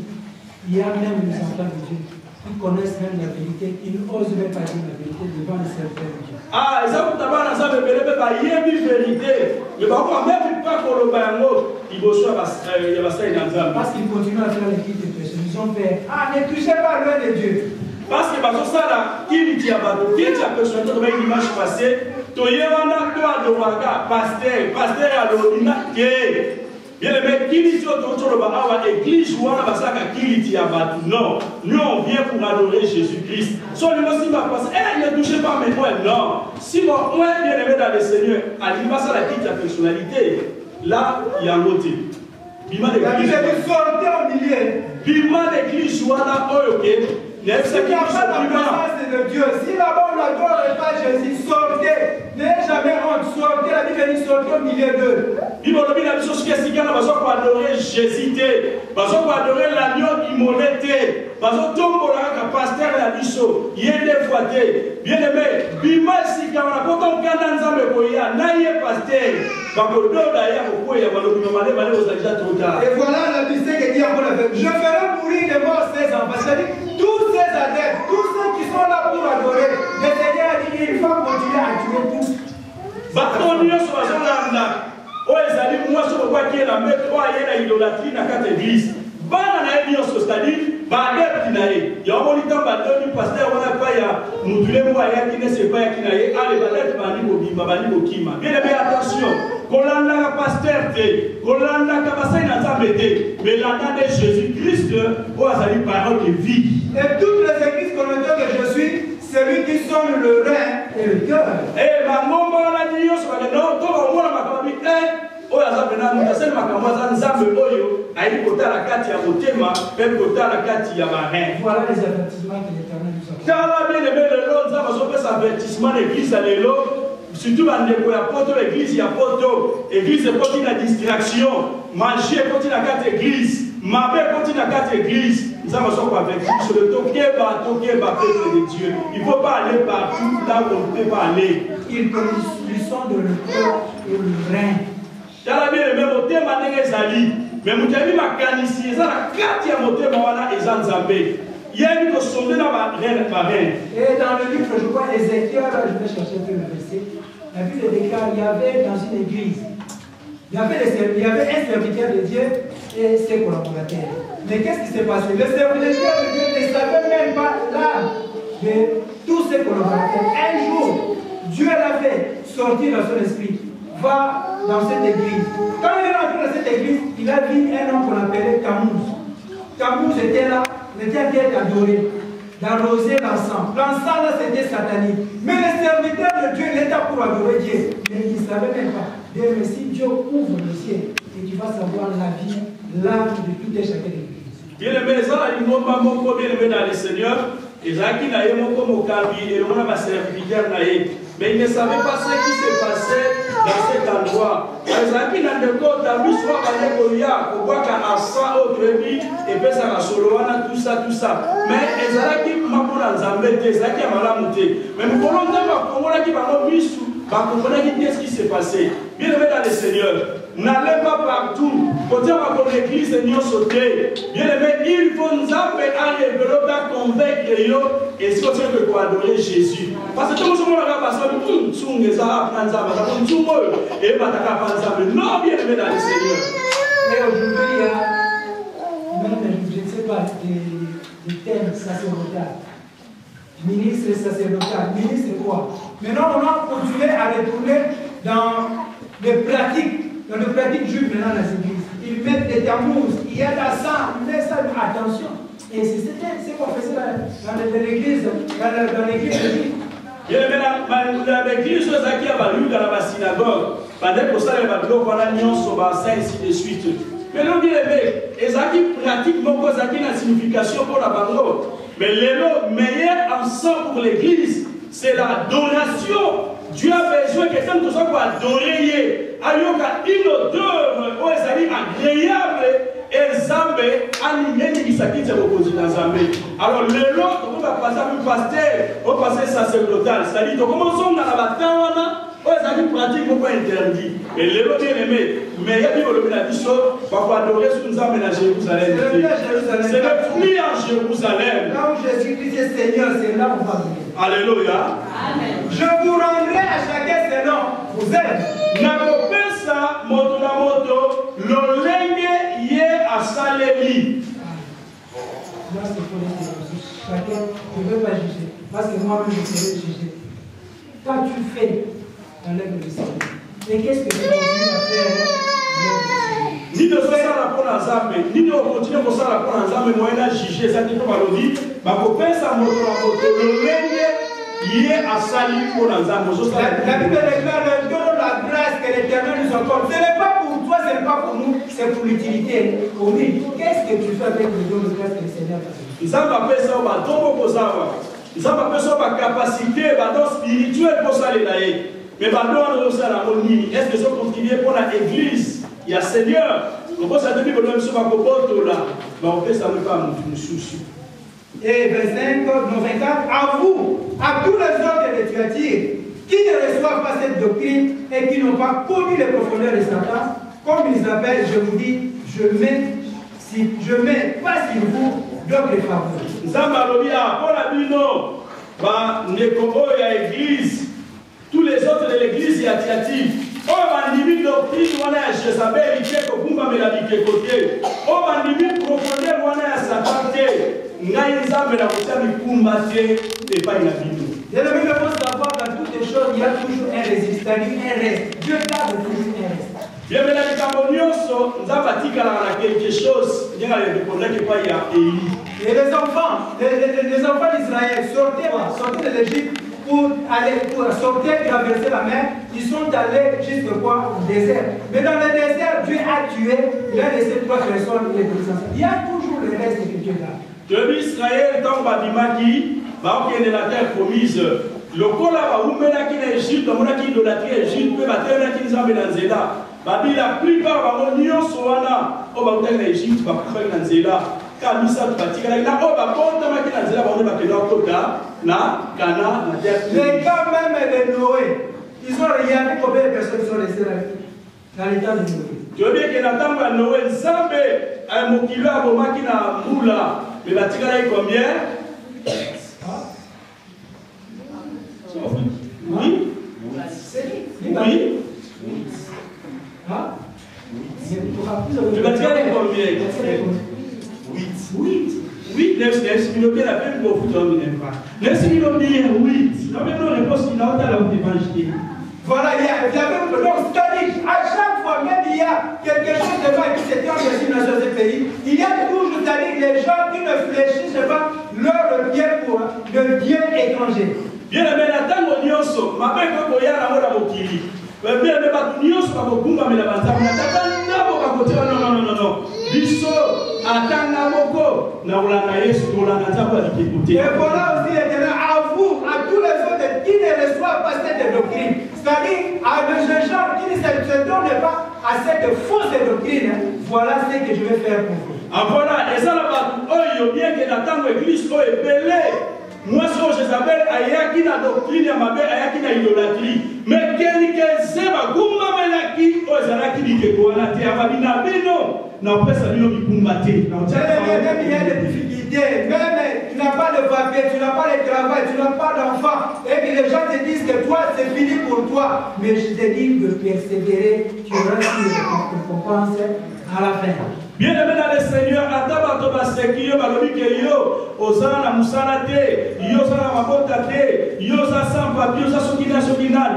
il y a même les enfants de Dieu qui connaissent même la vérité, ils n'osent même pas dire la vérité devant les serviteurs de Dieu. Ah, et ça, vous avez dans ça, mais il y a une vérité. Mais par contre, même pas pour le bango, il va se faire parce qu'ils continuent à faire les quittes de personnes. Ils ont fait, ah, ne touchez pas loin de Dieu. Parce que par ça, là, il y a personne qui a une image passée, tu y a un pasteur à l'orina, bien aimé, qui dit l'église ou non, nous on vient pour adorer Jésus-Christ. Seulement si ma passe, ne touchez pas mes points, non. Si moi, bien aimé dans le Seigneur, à l'image de la quitte la personnalité, là, il y a un côté. Bima l'église. Sortez au milieu. Bima l'église ou à la ok. Ce qui n'a pas la présence de Dieu. Si là-bas on n'adore pas Jésus, sortez. N'ayez jamais honte. Sortez, la Bible dit sortez au milieu d'eux. Il m'a dit la chose qui est pour adorer Jésus, pour adorer l'agneau immolé, pour tomber le pasteur et la biso. Il y a des fois, bien aimé, Bima si quand on a un ensemble, n'ayez pasteur. Et voilà la Bible qui dit encore la vérité. Je ferai mourir de mort ces enfants. C'est-à-dire, tous ces adeptes, tous ceux qui sont là pour adorer, le Seigneur a dit qu'il faut continuer à tuer tous. Moi, je vois qu'il y a la idolâtrie dans cette église. C'est-à-dire, il y a un moniteur qui pasteur, on a pas ya modulé moi qui ne sait pas qui n'a allez balette bani bobima bani bokima. Bien aimé attention, kolanda la pasteur té, kolanda kabasai na zambete, mais l'âme de Jésus-Christ au azali parole de vie. Et toutes les églises communautaires que je suis, c'est lui qui sonne le rein et le cœur. Et ma maman l'a dit yo sur le non, toi moi ma famille oyo azapena mutaseli makambo aza nzambe oyo ayi kotala kati ya motema mpe kotala kati ya barin. Voilà les avertissements que l'Éternel nous a. Tala bien aimé lelo nzambe azopesa avertissement l'église ya lelo surtout bandeko ya poto l'église ya poto église ekoti na distraction magie ekoti na kati église mabe ekoti na kati église nzambe azokoavertir sur le tokeba peuple de Dieu. Il ne faut pas aller partout là où on ne peut pas aller. Il lui sonde le cœur et le rein. Tala bien aimé motema ndenge ezali mais mutemi makanisi eza na kati ya motema wana eza nzambe yebi kosonde na bareine. Et dans le livre je crois Ézéchiel, je vais chercher un peu le verset, la Bible déclare il y avait dans une église il y avait un serviteur de Dieu et ses collaborateurs. Mais qu'est-ce qui s'est passé? Le serviteur de Dieu ne savait même pas l'âme de tous ses collaborateurs. Un jour Dieu l'a fait sortir dans son esprit. Va dans cette église. Quand il est rentré dans cette église, il a vu un homme qu'on appelait Tammuz. Tammuz était là, il était adoré, d'arroser l'encens. L'encens là c'était satanique. Mais le serviteur de Dieu, il était pour adorer Dieu. Mais il ne savait même pas. Mais si Dieu ouvre le ciel, et tu vas savoir la vie, l'âme de tout et chacun de l'église. Bien aimé, ça, il m'a bien aimé dans le Seigneur. Et Zaki n'a eu mon comme au Kabi, et on a ma serviteur n'a eu. Mais il ne savait pas ce qui s'est passé dans cet endroit. Zaki n'a de quoi, t'as vu, soit à l'égoïa, pour voir qu'un asa au début, et puis ça va soloana, tout ça. Mais Zaki m'a pour l'enzambé, Zaki a mal monté. Mais nous voulons dire, pour moi, qui va nous misou, va comprendre qu'est-ce qui s'est passé. Bien aimé dans le Seigneur. N'allez pas partout. Côté de l'église, nous sauter. Bien aimé, il faut nous appeler à développer, convaincre et ce que pour adorer Jésus. Parce que tout le monde a passé non, bien aimé dans le Seigneur. Et aujourd'hui, il y a même, je ne sais pas, des thèmes sacerdotales. Ministre sacerdotal, ministre quoi? Maintenant, on a continué à retourner dans les pratiques juives maintenant dans les églises. Ils mettent des tambours, il y a la sang, ils mettent ça, attention. Et c'est ce qu'on faisait dans l'église, dans l'église juive. L'église qui a valu dans la synagogue, pendant que ça, il va dire ainsi de suite. Mais l'on dit, les acquis pratiquement la signification pour la parole. Mais le meilleur ensemble pour l'église, c'est l'adoration. Dieu a besoin que quelqu'un soit pour adorer. ayoka une odeur oyo ezali agréable ezambe alingi kisakiti bokonzi na nzambe. Alors lelo tokoka passer un pasteur au passer sacerdotal, c'est-à-dire tokoma zonga na batawana oyo ezali pratique moko interdit. Et lelo bien aimé, mais il y a dit au la biso pour adorer sur nzambe na Jérusalem. C'est le fruit en Jérusalem. Là où Jésus-Christ est Seigneur, c'est là où on va venir. Alléluia. Amen. Je vous rendrai à chacun selon vous êtes. Nakopesa moto na moto lolenge ye asaleli. Là, c'est pour les théologies. Chacun, je ne veux pas juger. Parce que moi-même, je serai jugé. Quand tu fais l'œuvre du Seigneur, mais qu'est-ce que tu continues à faire? Ni de ça pour l'ensemble, ni de continuer pour ça pour l'ensemble, moi, il a jugé, ça dit comme on dit, ma copine, ça moto na moto lolenge ye asali pour l'ensemble. La Bible déclare le don, la grâce que l'Éternel nous accorde. Ce n'est pas pour toi, ce n'est pas pour nous, c'est pour l'utilité. Qu'est-ce que tu fais avec le don de grâce que le Seigneur t'a donné? Ils ont appelé ça au tombeau pour ça. Ils ont appelé ça ma capacité, ma don spirituelle pour ça les laïcs. Mais ma don on ça la moni. Est-ce que ça continue pour l'église? Il y a Seigneur. On peut s'attendre que même sur ma copote là. Mais on fait ça même pas mon souci. Et verset 24, à vous, à tous les autres de Thyatire, qui ne reçoivent pas cette doctrine et qui n'ont pas connu les profondeurs de Satan, comme ils appellent, je vous dis, je mets pas sur vous d'autres fardeaux. Zambalobia, pour la bino, il y a l'église, tous les autres de l'église, il y a Thyatire. Oh, ma limite doctrine, on a Jézabel, il fait que vous m'avez la vie de côté. Oh, ma limite profondeur, on a Satan. Et la Bible pense savoir dans toutes les choses, il y a toujours un résistant, un reste. Dieu garde toujours un reste. Bien, mais la Camonioso, nous avons dit quelque chose, il y a et les enfants d'Israël sortaient de l'Égypte pour sortir, traverser la mer. Ils sont allés jusqu'à quoi? Au désert. Mais dans le désert, Dieu a tué, il a laissé 3 personnes. Il y a toujours le reste que Dieu garde. De Israël, tant Babimaki, qui est la terre promise, le Kola va où mettre qui est Égypte, on a qui idolâtrie Égypte, peut battre qui nous a mis dans Zéla. Babi la plupart va venir sur Wana, on va faire l'Égypte, va faire dans Zéla. Car nous sommes fatigués, là, on va porter ma qui dans Zéla, on va faire dans Kota, na Cana, na terre. Les gars même de Noé, ils ont regardé combien de personnes sont restées dans l'état de Noé. Tu veux dire que Nathan va Noé, Zambé, un mokilo à Boma qui n'a moula. Mais la tigre est combien? Oui. Oui. Tu vas dire combien? 8. 8, 9 minutes, la peine pour vous donner pas. 9 minutes, 8. Non, mais non, les postes, il a autant la évangile. Voilà, il y a même donc, c'est-à-dire, à chaque fois, même il y a quelque chose de mal qui s'est engagé dans ce pays, il y a toujours, c'est-à-dire, les gens qui ne fléchissent pas leur bien pour le bien étranger. Bien aimé, la tango nyonso, ma mère quand il y a la mort à Mokili. Bien aimé, ma nyonso, ma bokumba, mais la banzama, na tata nabo ka kote non. Biso, atanga moko, na ulanga Yesu, ulanga nzabo alikekuté. Et voilà aussi l'Éternel à vous, à tous les autres qui ne reçoivent pas cette doctrine. C'est-à-dire, à des gens qui ne se donnent pas à cette fausse doctrine, voilà ce que je vais faire pour vous. Ah voilà, et ça là-bas, oh, bien que la tango église, oh, est belé. Moi, sur Jézabel, ayaki na doctrine ya mabe, ayaki na idolâtrie. Mais quelques-uns, bagumba melaki, ozalaki likeko wana te, ababina bino, na pesa bino bikumbate. Même il y a des difficultés, même tu n'as pas de papier, tu n'as pas de travail, tu n'as pas d'enfant, et que les gens te disent que toi, c'est fini pour toi. Mais je te dis de persévérer, tu auras une récompense à la fin. Bien aimé dans le Seigneur, Atabato Baseki, Balobi Keyo, Osana Musanate, Yosana Mabota Te, Yosa sans papier, Yosa Sokina,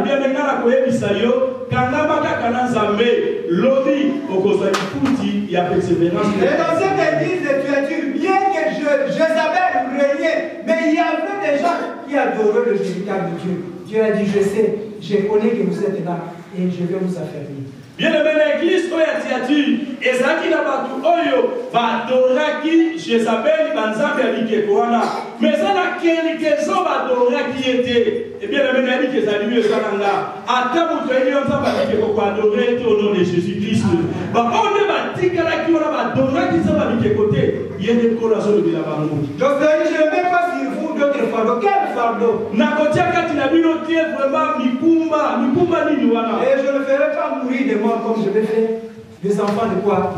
bien aimé dans la Koyebisayo, Kanamaka Kanazambe, Lodi, Okosa Kuti, il y a persévérance. Et dans cette église de Thyatire, bien que Jézabel régnait, mais il y avait des gens qui adoraient le véritable Dieu. Dieu a dit, je sais, je connais que vous êtes là, et je vais vous affermir. Bien aimé l'église, Thyatire, et ça qui n'a pas tout, Oyo, badoraki Jézabel banzambe ya bikeko wana mais ça na quelques-uns badoraki ete et bien la même année que salut ezalanga ata mutu ayeli yo nzambe ya bikeko koadore te au nom de Jésus-Christ baone batikalaki wana badoraki nzambe ya bikeko te ye nde nkolo azolobela bango. Donc je ne mets pas sur vous d'autres fardeaux. Quel fardeau? nakotia kati na bino te vraiment mikumba nini wana. Et je ne ferai pas mourir de moi comme je vais faire des enfants de quoi?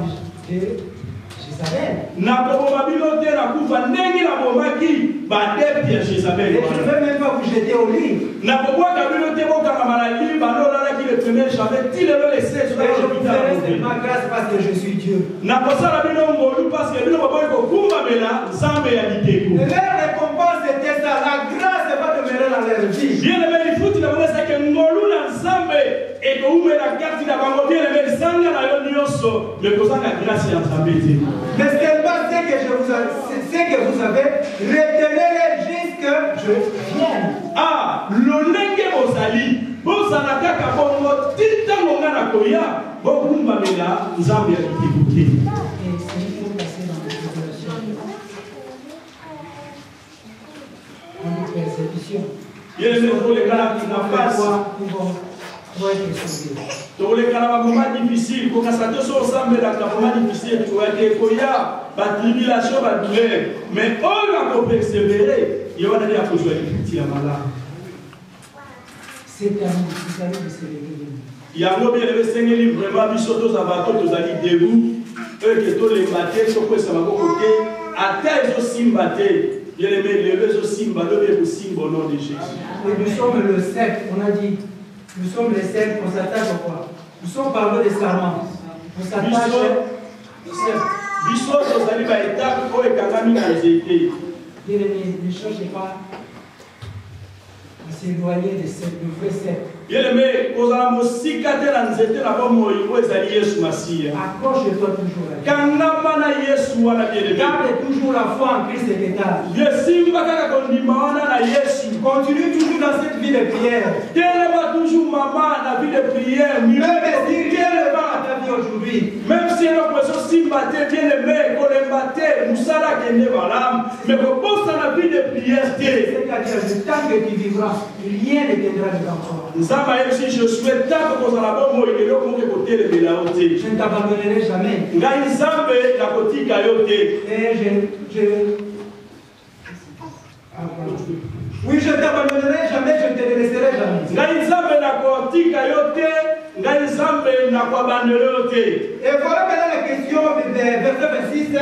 Jézabel. nakoboma bino te nakufa ndenge nabomaki badepte ya Jézabel. Et je ne vais même pas vous jeter au lit. nakobwaka bino te bokangama na lili bando olalaki le premier jamais ti lelo le 16 Et je vous ferai seulement grâce parce que je suis Dieu. nakosala bino ngolu parce que bino baboyi kokumbamela nzambe ya Et likeko. leur récompense était ça. La grâce va demeurer dans leur vie. bien aimé lifuti na bango esaki ngolu na nzambe ekoumela kati na bango bien aimé zanga na yo nyonso me kozanga grâce ya nzambe te. Mais seulement ce que vous avez, retenez-le jusque je vienne. lolenge bozali bozala kaka bongo ti ntango nga na koya bokumbamela nzambe ya likeko te. Et c'est il faut passer dans la tribulation. On dit persécution. bien aimé tolekala na face Pour être sauvé. tolekala bamoma difficile kokasa te so osambelaka moma difficile toyake koya batribulation badouleur mais oyo akopersevere ye wana nde akozwa likuti ya malamu. C'est à nous de se réveiller. yango bien aimé esengeli vraiment biso tozala bato tozali debout oyo ke tolemba te sokwesa maboko te ata ezosimba te bien aimé lelo ezosimba lobi ekosimba au nom de Jésus. Et nous sommes le 7, on a dit. Nous sommes les 7, on s'attache à quoi? Nous sommes parmi les serments. On s'attache au 7. biso tozali baétape oyo ekangami na nzete. Bien aimé, ne cherchez pas à s'éloigner de le vrai 7. bien aimé kozala mosika te na nzete na bomoi oyo ezali Yesu Masiya. Accroche-toi toujours à Dieu. kangama na Yesu wana bien aimé. Garde toujours la foi en Christ et l'état. yesimba kaka kondima wana na Yesu. Continue toujours dans cette vie de prière. telema toujours mama na vie de prière. Même si Dieu le va à ta vie aujourd'hui. même si eloko ezosimba te bien aimé kolemba te mosala kende malamu mais kokosa na vie de prière te. C'est-à-dire, tant que tu vivras, rien ne t'aidera devant toi. nzambe ayebi si je souhaite ntango kozala bomoi eloko moke kotelemela yo te. Je ne t'abandonnerai jamais. ngai nzambe nakotika yo te. Et oui, je ne t'abandonnerai jamais, je ne te laisserai jamais. ngai nzambe nakotika yo te. ngai nzambe nakoabandele yo te. Et voilà maintenant la question de verset 26.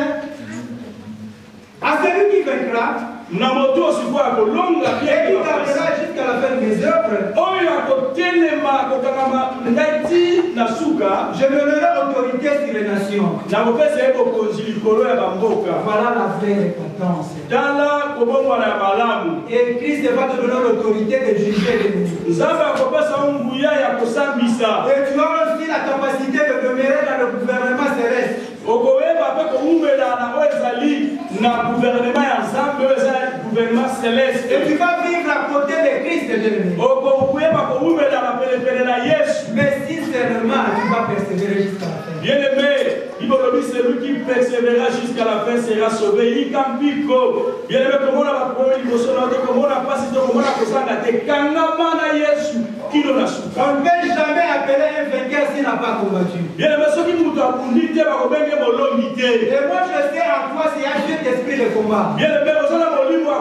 À celui qui vaincra, na moto osikoya kolonga et qui gardera jusqu'à la fin de mes œuvres, oyo akotelema akokangama ngai ti na suka je me donnerai autorité sur les nations. nakopesa ye bokonzi likolo ya bamboka. Voilà la vraie répondance. tala kobongwana ya malamu. Et Christ va te donner l'autorité de juger les ennemis. nzambe akopesa yo nguya ya kosambisa. Et tu as aussi la capacité de demeurer dans le gouvernement céleste. okoyeba mpe kowumela na oyo ezali na gouvernement ya nzambe oyo eza gouvernement céleste. Et tu vas vivre à côté de Christ, bien-aimé. okoyeba kowumela na pelepele na Yesu. Mais sincèrement, tu vas persévérer jusqu'à la fin. bien aimé ibolobi celui qui persévérera jusqu'à la fin sera sauvé. ikampiko bien aimé komona bakomi liboso na te komona pasi te komona kozanga te kangama na Yesu kino na suka. On ne peut jamais appeler un vainqueur s'il n'a pas combattu. bien aimé soki mutu akundi te bakobenge molongi te. Et moi je sais en toi, c'est un jeu d'esprit de combat. bien aimé ozala molimo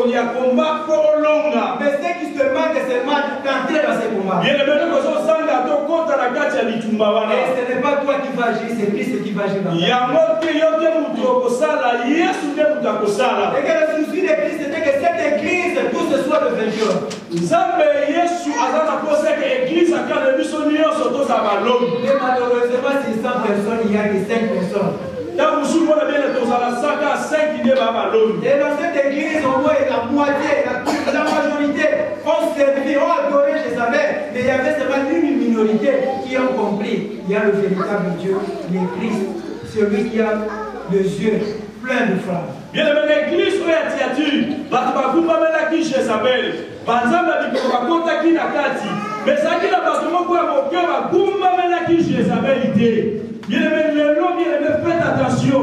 ya komba mpo olonga. Mais ce qui te manque seulement d'entrer dans ces combats. bien aimé kozozanga tokota na kati ya bitumba wana. Et ce n'est pas toi qui vas agir, c'est Christ qui va agir dans ta vie. yango te yo te mutu okosala Yesu nde mutu akosala. Et que le souci de Christ c'était que cette église, tout ce soit de vainqueurs. nzambe Yesu aza na posa ke église akana biso nyonso tozala balobi. Mais malheureusement, sur 100 personnes, il n'y a que 5 personnes. ntango mosusu mpona bene tozala 5 à 5 nde baa balobi. Et dans cette église, on voit la moitié, la majorité ont servi, ont adoré Jézabel. Mais il y avait seulement une minorité qui ont compris. Il y a le véritable Dieu, le Christ, celui qui a les yeux pleins de flammes. bien aimé l'église oyo ya Thyatire bato bakumbamelaki Jézabel banzambe ya bikolo bakotaki na kati mais ezalaki na bato moko ya moke bakumbamelaki Jézabel te. bien aimé lelo bien aimé faites attention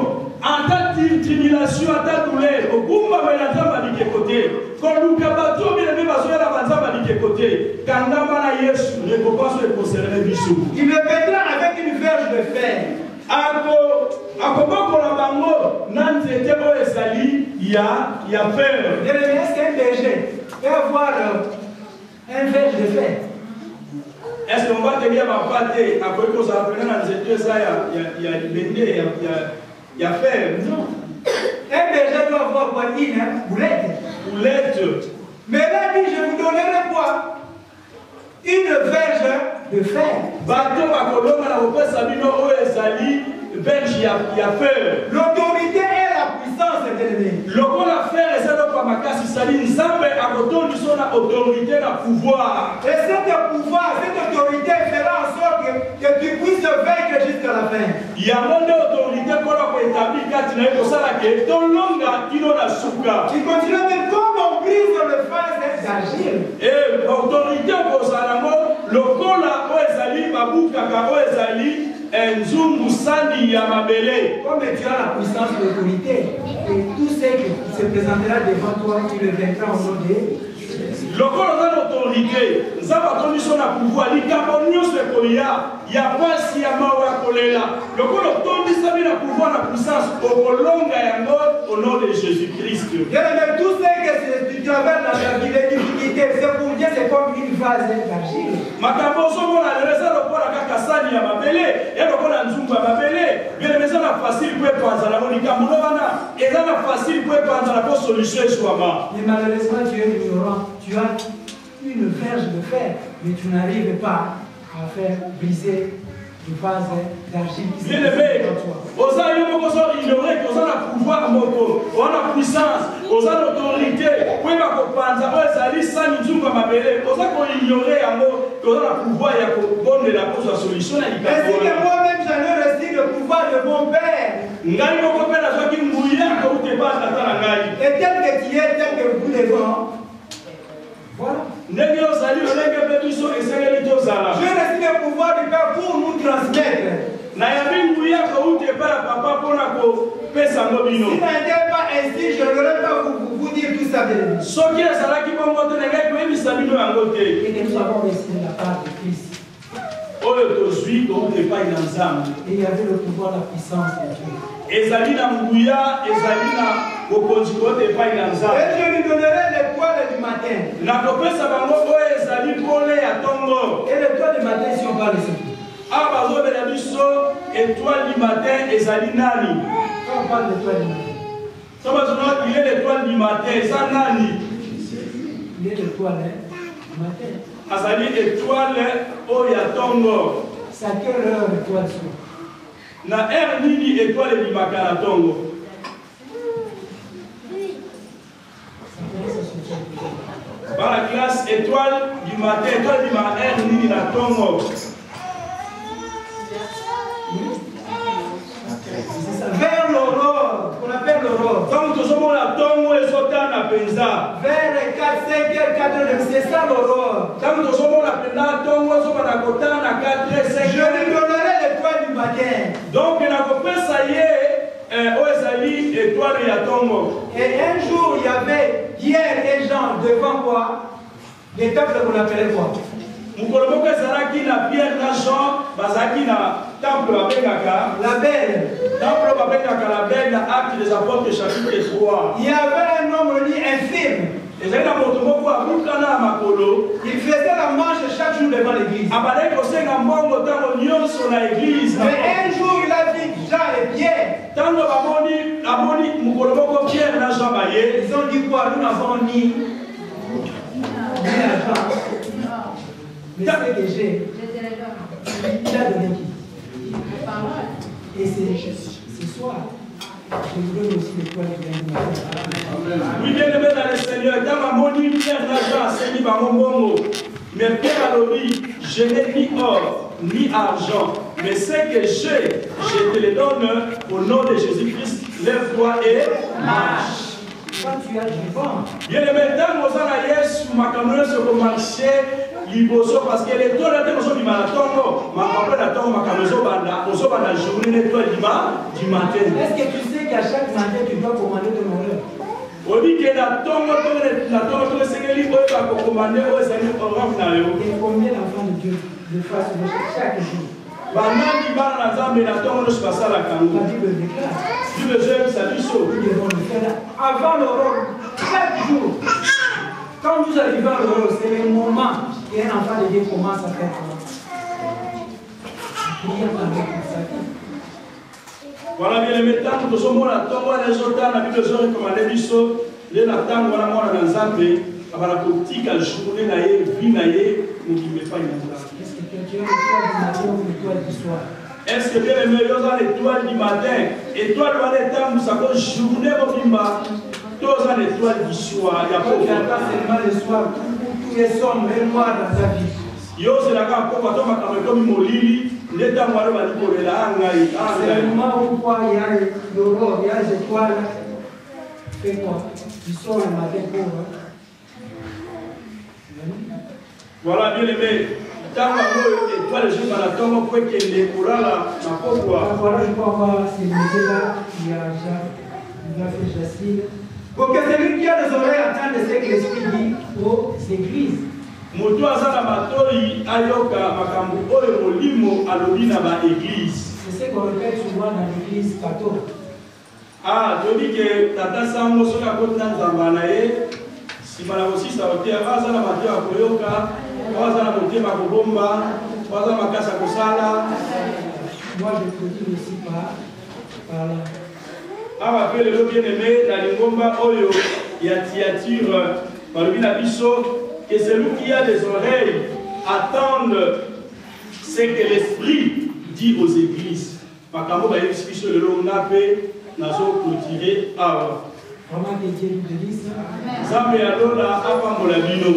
tribulation, à ta douleur, au Kumba Melanzamba du côté, quand nous cabatons, bien aimé, parce que la Manzamba du côté, quand la Mana Yesu, ne peut pas se concerner du sou. Il le mettra avec une verge de fer. Akoboko la bango, nanzete o ezali, ya fer. Est-ce qu'un berger peut avoir un verge de fer? Est-ce qu'on va tenir ma pâte à quoi qu'on s'appelle dans les ça, il y a fer? Non. Un berger doit avoir quoi? Une boulette. Boulette. Mais là, dit, je vous donnerai quoi? Une verge de fer. Bateau à Colombe, la repère Sabino, o ezali, verge, il y a fer. L'autorité et la puissance est élevée. Le qu'on a fait, c'est le Pamakasi Sali, Nzambe, à côté de son autorité, la pouvoir. Et cet pouvoir, cette autorité fera en sorte que tu puisses vaincre jusqu'à la fin. Il y a mon autorité qu'on a établi quand tu n'as pas ça, que ton longa, tu n'as souka. Tu continues même comme on brise le fer d'agir. Et l'autorité pour ça, le cola, o ezali, babuka, o ezali, Nzungu Sandi Yamabele. Comme tu as la puissance de l'autorité, et tout ce qui se présentera devant toi, tu le vaincras au nom de Jésus. Le corps a l'autorité, nous avons attendu son pouvoir, il y a pas si à Mawa Kolela. Le corps a la pouvoir, la puissance au long et au nom de Jésus-Christ. Tout ce que tu traverses dans ta vie, les difficultés, c'est pour Dieu, c'est comme une vase d'argile. Makaboso, on a laissé le corps à Kakasani à Mabele, et le corps à Nzumba à Mabele. Bien les maisons facile pour penser à la Monica Mounovana, et là la facile pour penser à la solution et souvent. Mais malheureusement, tu es ignorant. Tu as une verge de fer, mais tu n'arrives pas à faire briser une vase d'argile qui s'est dans toi. Aux aïeux, on a ignoré qu'on a le pouvoir, on a la puissance, on a l'autorité. Oui, mais on pense à eux, ça nous dit qu'on m'a appelé. On a ignoré qu'on a le pouvoir et qu'on donne la cause de la solution. Ainsi que moi-même, j'en ai reçu le pouvoir de mon père. Et tel que tu es, tel que vous les voyez. Voilà. Je reçois le pouvoir du Père pour nous transmettre. Si ça n'était pas ainsi, je n'aurais pas vous dire tout ça. Et que nous avons reçu la part de Christ. Et il y avait le pouvoir, la puissance de Dieu. Et je lui donnerai l'étoile du matin. Et l'étoile du matin, si on parle ici. Étoile du matin, quand on parle d'étoile du matin. Il est l'étoile du matin, ça nani. Il est l'étoile du matin. Azali étoile oyatongo. C'est à quelle heure l'étoile soit? Na heure nini étoile du makaratongo. Par la classe étoile du matin, étoile du matin, heure nini na tongo. Vers l'aurore, qu'on appelle l'aurore. Quand nous sommes la tongo et sautant à Penza. Vers 4, 5 heures, 4 heures, c'est ça l'aurore. Quand nous sommes la Penza, tongo, nous sommes à côté à 4 heures, 5 heures. Je lui donnerai l'étoile du matin. Donc, il a compris ça y est, Oezali, étoile et tongo. Et un jour, il y avait Pierre et Jean devant quoi? Les temples qu'on appelait quoi? Mukolomoka Zaraki na Pierre na Jean, Bazaki na temple Babengaka. La Belle. Temple Babengaka, la Belle, na Acte des Apôtres, chapitre 3. Il y avait un homme dit infirme. Il faisait la marche chaque jour devant l'église. Mais un jour, il a dit Jean et Pierre. Ils ont dit quoi? Nous n'avons ni argent. Mais c'est que j'ai. Il a donné qui? Et c'est ce soir. Je vous donne aussi les points de vie. Oui, bien aimé dans le Seigneur, dans ma monnaie, Pierre d'argent, c'est mis par mon bongo. Mais Pierre a dit, je n'ai ni or, ni argent, mais ce que j'ai, je te le donne au nom de Jésus-Christ. Lève-toi et marche. quand tu as du vent. Bien aimé, dans nos analyses, ma caméra se remarché liboso parce que les deux là, nous du marathon, ma papa d'attendre ma caméra, nous sommes à la journée du matin. Est-ce que tu sais qu'à chaque matin, tu dois commander ton horloge? On dit que la tombe, c'est que l'île va commander aux amis au rang. Et combien d'enfants de Dieu de face chaque jour? La Bible déclare. Dieu veut sa vie sauve. Nous devons le faire avant l'aurore, chaque jour. Quand nous arrivons à l'aurore, c'est le moment qu'un enfant de Dieu commence à faire ça. Prière avec sa vie. Voilà bien les temps, nous sommes là, tant qu'on les autres, la Bible nous recommande les bisous, les natans, voilà moi dans Zambé, avant la politique, la journée naïe, vie naïe, nous qui ne pas une Est-ce que tu as l'étoile du matin ou l'étoile du soir? Est-ce que bien les meilleurs ont l'étoile du matin, étoile dans les temps, nous avons journée au bimba, tous ont l'étoile du soir, il y a pas pas seulement le soir, tout est sombre et noir dans ta vie. Yo c'est la gare pour toi ma caméra comme molili l'état moi va dire pour la ngai c'est le moment où il y a l'aurore, il y a les étoiles. Fais quoi? Tu sors le matin pour. Voilà bien aimé. Tant que étoile je vais la tombe pour que les courants là ma pauvre. Voilà je crois voir ces musées là il y a Jacques, il a fait Jacine. Pour que celui qui a les oreilles entende ce que l'esprit dit aux églises. Moto azala matoi ayoka makambo oyo molimo alobi na ba église. C'est ce qu'on répète souvent dans l'église catholique. Ah, todi que tata sango soka kota nzamba na ye simala kosisa ote azala matoi akoyoka azala motema kobomba azala makasa kosala. Moi je continue aussi par là. Ah, après le bien aimé na lingomba oyo ya tiature balobi na biso que celui qui a des oreilles attende ce que l'esprit dit aux églises. Makambo ba explication le long nape nazo clôturer awa. Vraiment que Dieu nous bénisse. Zambe alola apa molabino.